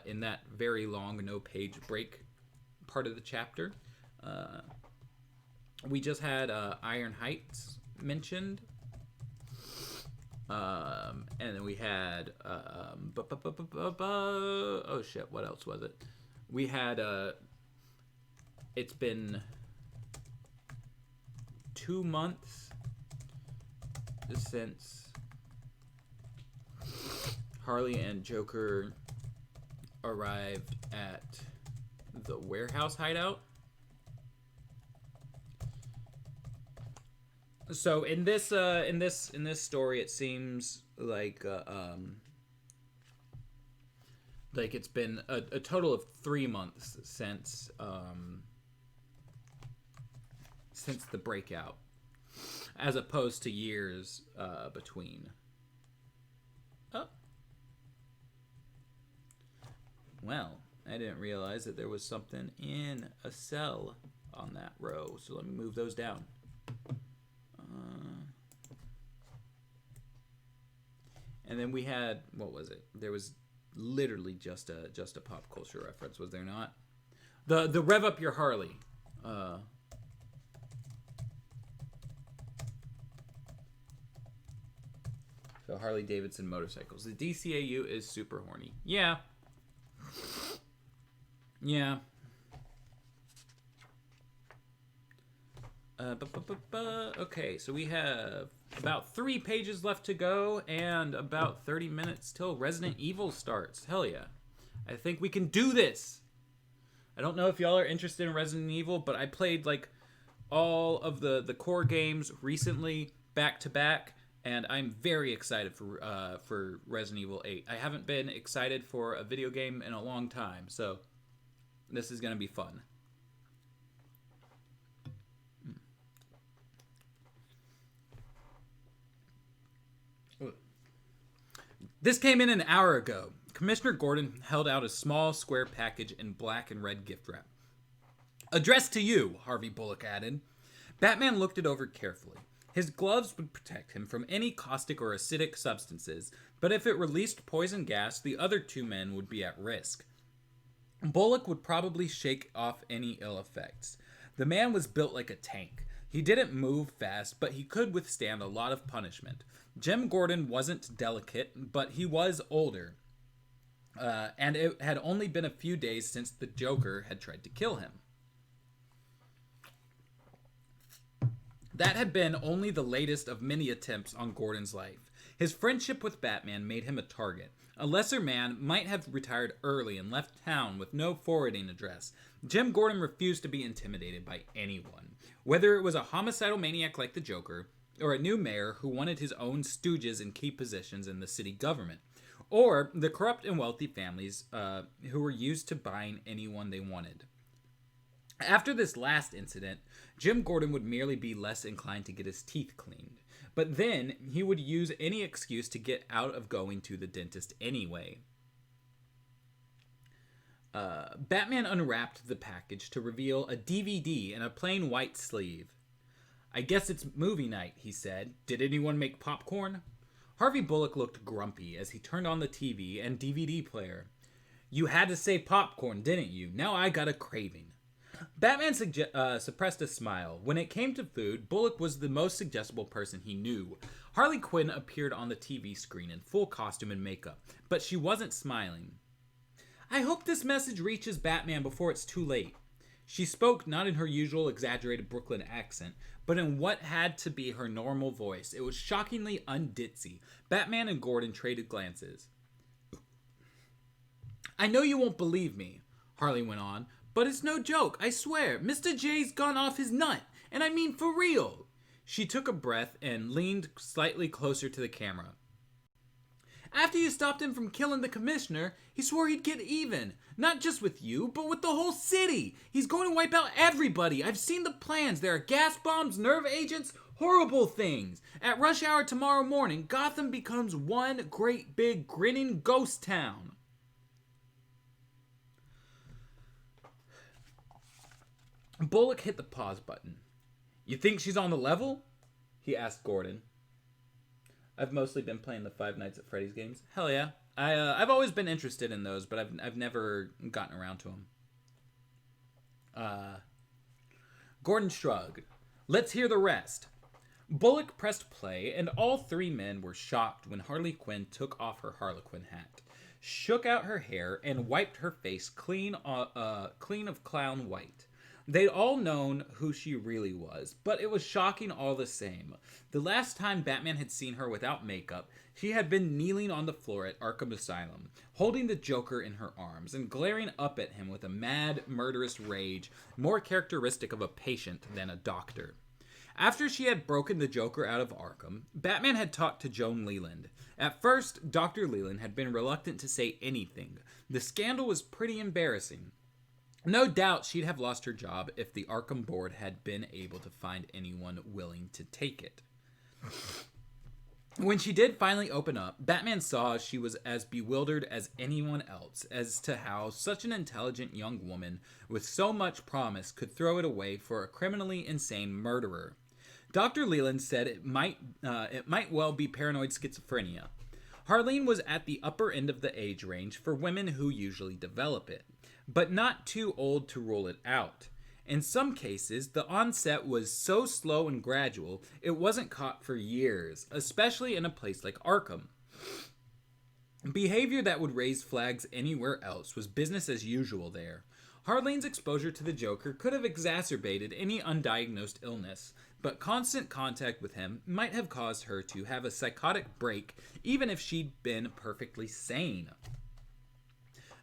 in that very long no-page break part of the chapter. We just had Iron Heights mentioned. And then we had... oh shit, what else was it? We had... it's been 2 months since Harley and Joker arrived at the warehouse hideout. So in this story, it seems like it's been a total of 3 months since the breakout, as opposed to years between. Oh, well, I didn't realize that there was something in a cell on that row. So let me move those down. And then we had, what was it? There was literally just a pop culture reference, was there not? The Rev Up Your Harley. So Harley Davidson motorcycles. The DCAU is super horny. Yeah. Yeah. Okay, so we have about 3 pages left to go and about 30 minutes till Resident Evil starts. Hell yeah. I think we can do this. I don't know if y'all are interested in Resident Evil, but I played like all of the core games recently back to back, and I'm very excited for Resident Evil 8. I haven't been excited for a video game in a long time, so this is going to be fun. This came in an hour ago. Commissioner Gordon held out a small square package in black and red gift wrap. Addressed to you, Harvey Bullock added. Batman looked it over carefully. His gloves would protect him from any caustic or acidic substances, but if it released poison gas, the other 2 men would be at risk. Bullock would probably shake off any ill effects. The man was built like a tank. He didn't move fast, but he could withstand a lot of punishment. Jim Gordon wasn't delicate, but he was older. And it had only been a few days since the Joker had tried to kill him. That had been only the latest of many attempts on Gordon's life. His friendship with Batman made him a target. A lesser man might have retired early and left town with no forwarding address. Jim Gordon refused to be intimidated by anyone. Whether it was a homicidal maniac like the Joker, or a new mayor who wanted his own stooges in key positions in the city government, or the corrupt and wealthy families who were used to buying anyone they wanted. After this last incident, Jim Gordon would merely be less inclined to get his teeth cleaned. But then, he would use any excuse to get out of going to the dentist anyway. Batman unwrapped the package to reveal a DVD in a plain white sleeve. "I guess it's movie night," he said. "Did anyone make popcorn?" Harvey Bullock looked grumpy as he turned on the TV and DVD player. "You had to say popcorn, didn't you? Now I got a craving." Batman suppressed a smile. When it came to food, Bullock was the most suggestible person he knew. Harley Quinn appeared on the TV screen in full costume and makeup, but she wasn't smiling. "I hope this message reaches Batman before it's too late." She spoke not in her usual exaggerated Brooklyn accent, but in what had to be her normal voice. It was shockingly unditzy. Batman and Gordon traded glances. "I know you won't believe me," Harley went on, "but it's no joke, I swear. Mr. J's gone off his nut, and I mean for real." She took a breath and leaned slightly closer to the camera. "After you stopped him from killing the commissioner, he swore he'd get even. Not just with you, but with the whole city. He's going to wipe out everybody. I've seen the plans. There are gas bombs, nerve agents, horrible things. At rush hour tomorrow morning, Gotham becomes one great big grinning ghost town." Bullock hit the pause button. "You think she's on the level?" he asked Gordon. "I've mostly been playing the Five Nights at Freddy's games." "Hell yeah. I've always been interested in those, but I've never gotten around to them." Gordon shrugged. "Let's hear the rest." Bullock pressed play, and all three men were shocked when Harley Quinn took off her Harlequin hat, shook out her hair, and wiped her face clean of clown white. They'd all known who she really was, but it was shocking all the same. The last time Batman had seen her without makeup, she had been kneeling on the floor at Arkham Asylum, holding the Joker in her arms and glaring up at him with a mad, murderous rage more characteristic of a patient than a doctor. After she had broken the Joker out of Arkham, Batman had talked to Joan Leland. At first, Dr. Leland had been reluctant to say anything. The scandal was pretty embarrassing. No doubt she'd have lost her job if the Arkham board had been able to find anyone willing to take it. When she did finally open up, Batman saw she was as bewildered as anyone else as to how such an intelligent young woman with so much promise could throw it away for a criminally insane murderer. Dr. Leland said it might well be paranoid schizophrenia. Harleen was at the upper end of the age range for women who usually develop it, but not too old to rule it out. In some cases, the onset was so slow and gradual, it wasn't caught for years, especially in a place like Arkham. Behavior that would raise flags anywhere else was business as usual there. Harleen's exposure to the Joker could have exacerbated any undiagnosed illness, but constant contact with him might have caused her to have a psychotic break, even if she'd been perfectly sane.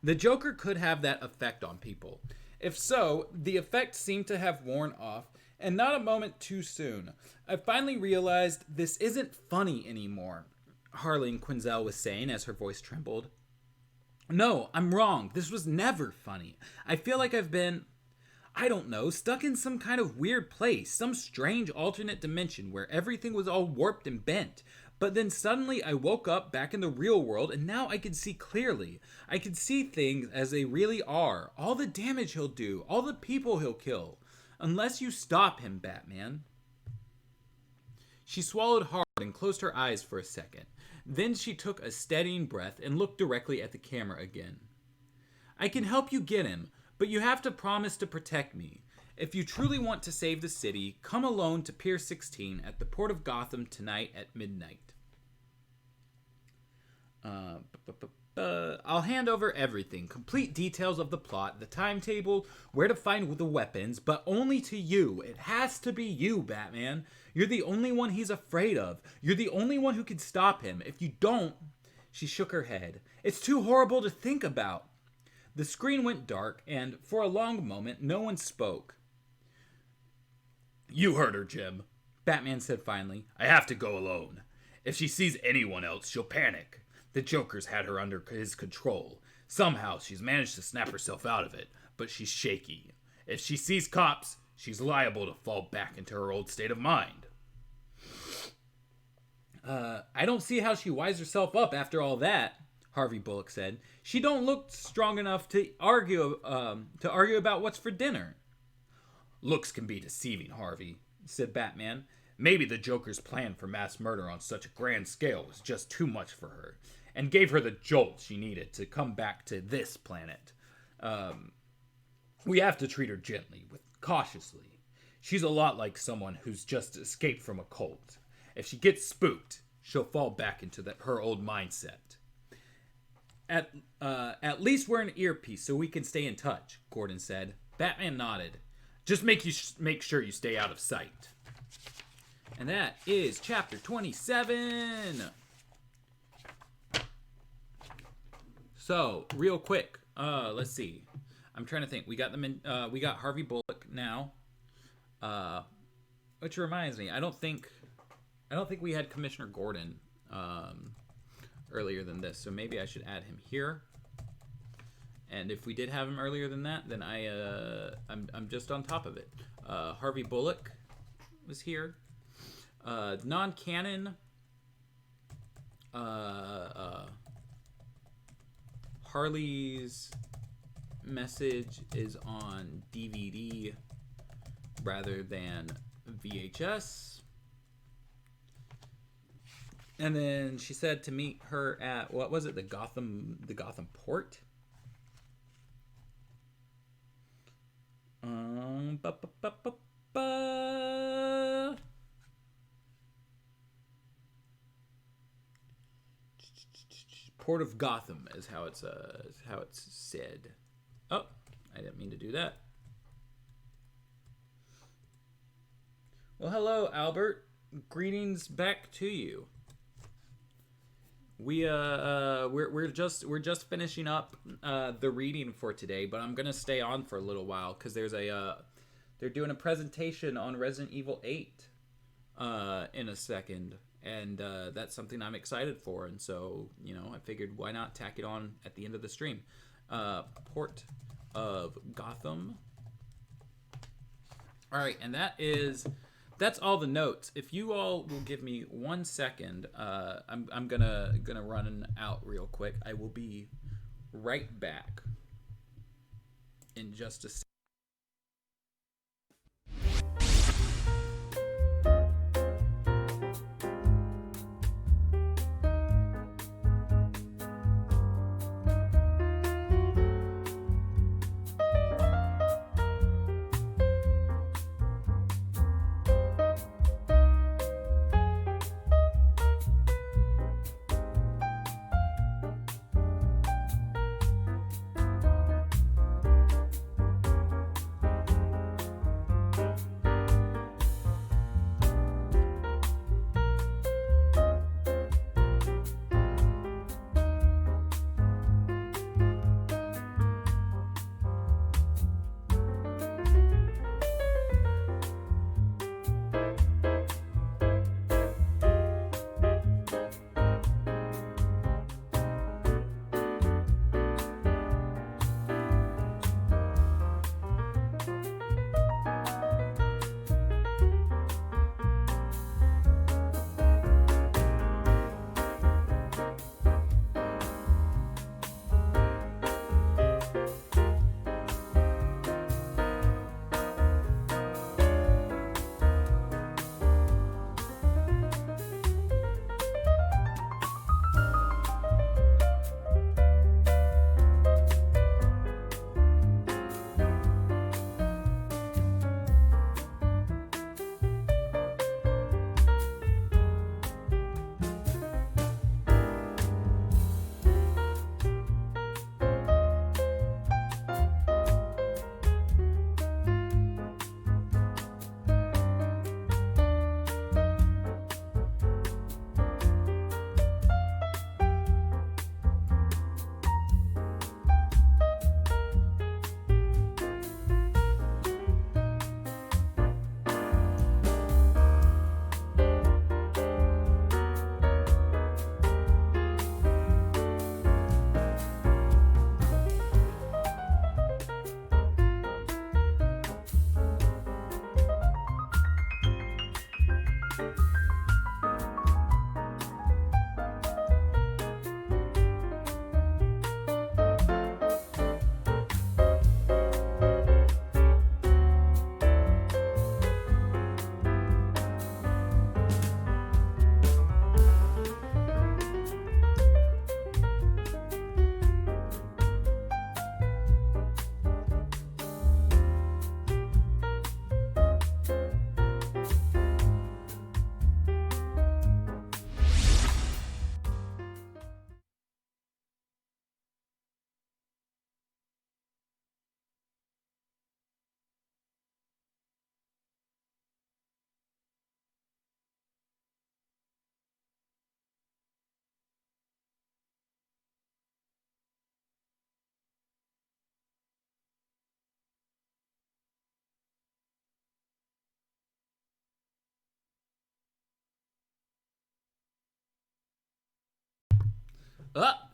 The Joker could have that effect on people. If so, the effect seemed to have worn off, and not a moment too soon. I finally realized this isn't funny anymore, Harleen Quinzel was saying as her voice trembled. "No, I'm wrong. This was never funny. I feel like I've been, I don't know, stuck in some kind of weird place, some strange alternate dimension where everything was all warped and bent. But then suddenly I woke up back in the real world, and now I could see clearly. I could see things as they really are. All the damage he'll do, all the people he'll kill. Unless you stop him, Batman." She swallowed hard and closed her eyes for a second. Then she took a steadying breath and looked directly at the camera again. "I can help you get him, but you have to promise to protect me. If you truly want to save the city, come alone to Pier 16 at the Port of Gotham tonight at midnight." I'll hand over everything. Complete details of the plot, the timetable, where to find the weapons, but only to you. It has to be you, Batman. You're the only one he's afraid of. You're the only one who can stop him. If you don't... She shook her head. It's too horrible to think about. The screen went dark, and for a long moment, no one spoke. You heard her, Jim, Batman said finally. I have to go alone. If she sees anyone else, she'll panic. The Joker's had her under his control. Somehow she's managed to snap herself out of it, but she's shaky. If she sees cops, she's liable to fall back into her old state of mind. I don't see how she wised herself up after all that, Harvey Bullock said. She don't look strong enough to argue about what's for dinner. Looks can be deceiving, Harvey, said Batman. Maybe the Joker's plan for mass murder on such a grand scale was just too much for her, and gave her the jolt she needed to come back to this planet. We have to treat her gently, cautiously. She's a lot like someone who's just escaped from a cult. If she gets spooked, she'll fall back into her old mindset. At least wear an earpiece so we can stay in touch, Gordon said. Batman nodded. Just make sure you stay out of sight. And that is chapter 27. So, real quick, let's see. I'm trying to think. We got them in. We got Harvey Bullock now. Which reminds me, I don't think we had Commissioner Gordon earlier than this. So maybe I should add him here. And if we did have him earlier than that, then I'm just on top of it. Harvey Bullock was here. Non-canon. Harley's message is on DVD rather than VHS. And then she said to meet her at, what was it, the Gotham port? Port of Gotham is how it's said. Oh, I didn't mean to do that. Well, hello, Albert. Greetings back to you. We're just finishing up the reading for today, but I'm gonna stay on for a little while because there's they're doing a presentation on Resident Evil 8 in a second, and that's something I'm excited for, and so I figured why not tack it on at the end of the stream. Port of Gotham. All right, and that's all the notes. If you all will give me 1 second, I'm gonna run out real quick. I will be right back in just a second.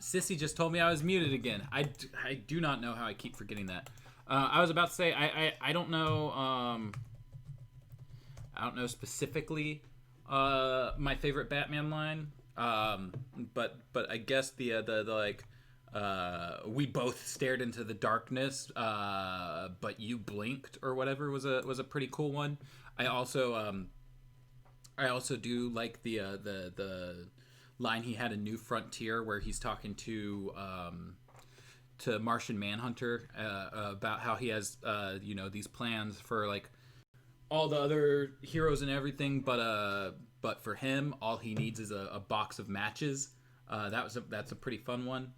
Sissy just told me I was muted again. I do not know how I keep forgetting that. I was about to say I don't know. I don't know specifically my favorite Batman line. But I guess the like we both stared into the darkness, but you blinked or whatever was a pretty cool one. I also do like the line he had in New Frontier where he's talking to Martian Manhunter about how he has these plans for like all the other heroes and everything, but for him all he needs is a box of matches. That's a pretty fun one.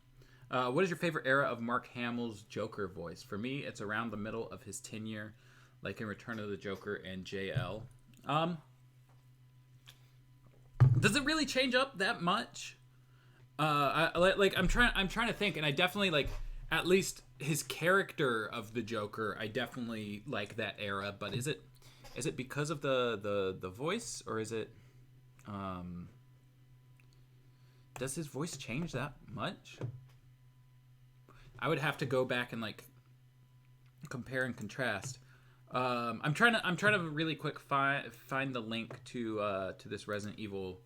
What is your favorite era of Mark Hamill's Joker voice? For me, it's around the middle of his tenure, like in Return of the Joker and JL. Does it really change up that much? I'm trying to think, and I definitely like at least his character of the Joker. I definitely like that era, but is it because of the voice, or is it does his voice change that much? I would have to go back and like compare and contrast. I'm trying to really quick find the link to this Resident Evil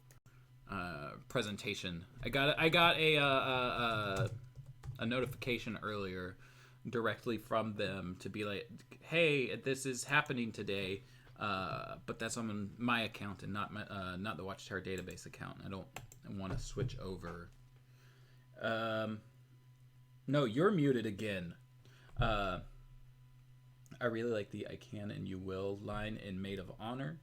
presentation. I got a notification earlier directly from them to be like, hey, this is happening today, but that's on my account and not the Watchtower database account. I don't want to switch over. No, you're muted again. I really like the I can and you will line in Maid of Honor.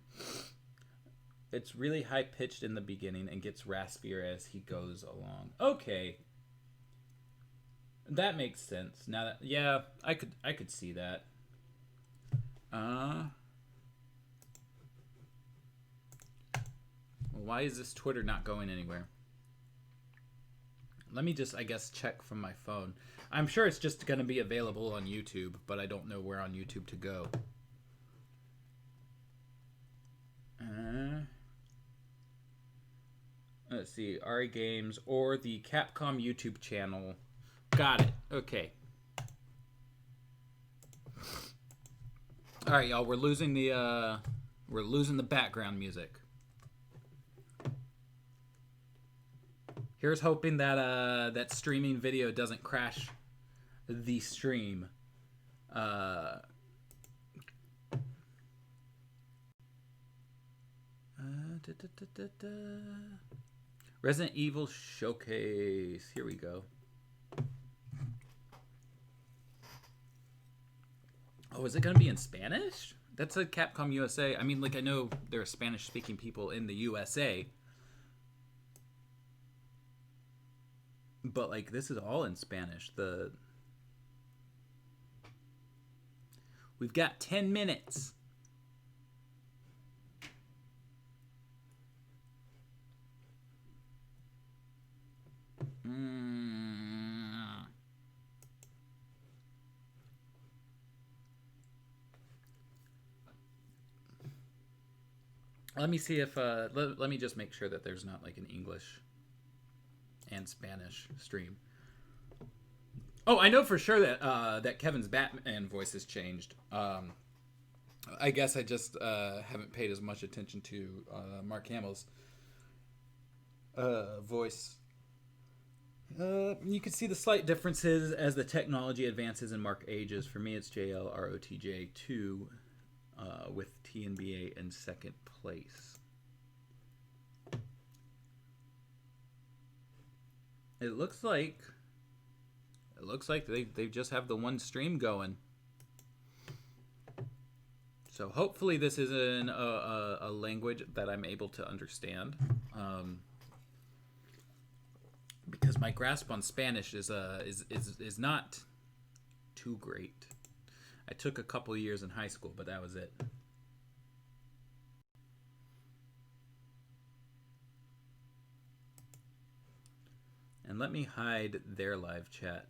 It's really high pitched in the beginning and gets raspier as he goes along. Okay. That makes sense. Now that, yeah, I could see that. Why is this Twitter not going anywhere? Let me just, I guess, check from my phone. I'm sure it's just going to be available on YouTube, but I don't know where on YouTube to go. Let's see, RE Games or the Capcom YouTube channel. Got it. Okay. All right, y'all. We're losing the background music. Here's hoping that that streaming video doesn't crash the stream. Resident Evil Showcase. Here we go. Oh, is it going to be in Spanish? That's a Capcom USA. I mean, like, I know there are Spanish-speaking people in the USA. But, like, this is all in Spanish. We've got 10 minutes. Let me see if let me just make sure that there's not like an English and Spanish stream. Oh, I know for sure that that Kevin's Batman voice has changed. I guess I just haven't paid as much attention to Mark Hamill's voice. You can see the slight differences as the technology advances and Mark ages. For me, it's JLROTJ2 with TNBA in second place. It looks like they just have the one stream going. So hopefully this is in a language that I'm able to understand. Because my grasp on Spanish is not too great. I took a couple years in high school, but that was it. And let me hide their live chat.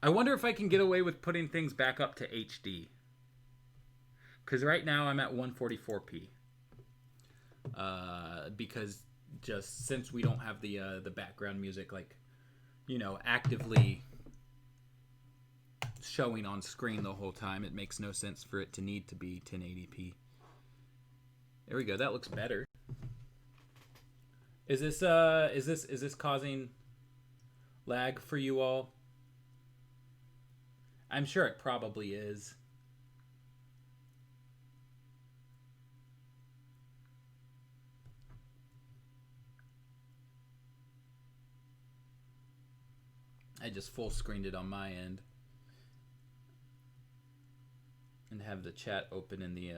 I wonder if I can get away with putting things back up to HD. Because right now I'm at 144p. Because just since we don't have the background music, like, you know, actively showing on screen the whole time, it makes no sense for it to need to be 1080p. There we go. That looks better. Is this causing lag for you all? I'm sure it probably is. I just full screened it on my end. And have the chat open in the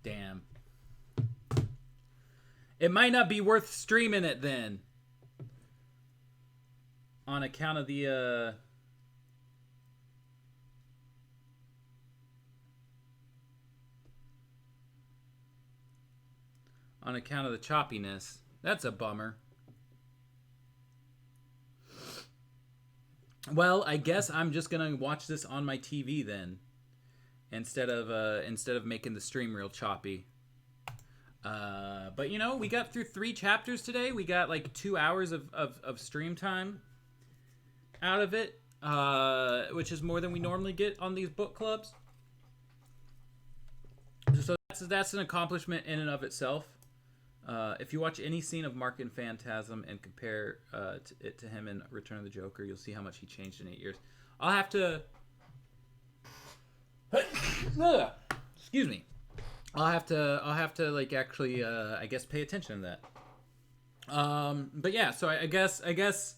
Damn. It might not be worth streaming it then. On account of the choppiness. That's a bummer. Well, I guess I'm just gonna watch this on my TV then, instead of making the stream real choppy. But you know, we got through 3 chapters today. We got like 2 hours of stream time out of it, which is more than we normally get on these book clubs. So that's an accomplishment in and of itself. If you watch any scene of Mark in Phantasm and compare it to him in Return of the Joker, you'll see how much he changed in 8 years. I'll have to... Excuse me. I'll have to like actually, I guess, pay attention to that. But yeah, so I guess...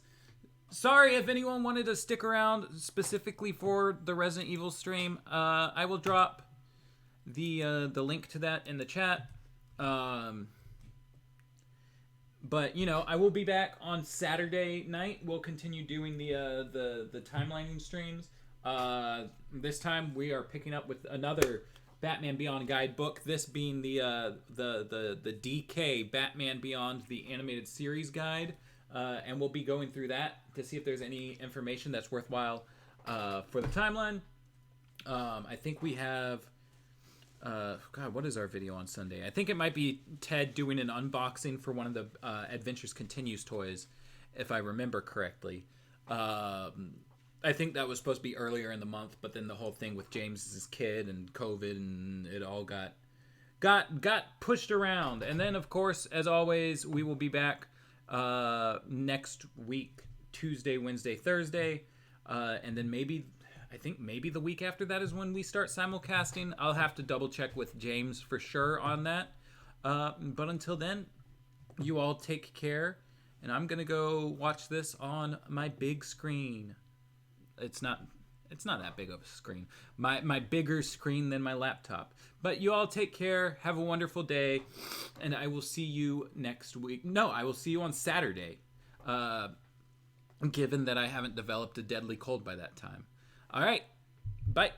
Sorry if anyone wanted to stick around specifically for the Resident Evil stream. I will drop the link to that in the chat. But you know, I will be back on Saturday night. We'll continue doing the timelining streams. This time we are picking up with another Batman Beyond guidebook. This being the DK Batman Beyond the Animated Series guide, and we'll be going through that to see if there's any information that's worthwhile for the timeline. I think we have. God, what is our video on Sunday? I think it might be Ted doing an unboxing for one of the Adventures Continues toys, if I remember correctly. I think that was supposed to be earlier in the month, but then the whole thing with James's kid and COVID and it all got pushed around. And then, of course, as always, we will be back next week, Tuesday, Wednesday, Thursday, and then I think maybe the week after that is when we start simulcasting. I'll have to double check with James for sure on that. But until then, you all take care. And I'm going to go watch this on my big screen. It's not that big of a screen. My bigger screen than my laptop. But you all take care. Have a wonderful day. And I will see you next week. No, I will see you on Saturday. Given that I haven't developed a deadly cold by that time. All right. Bye.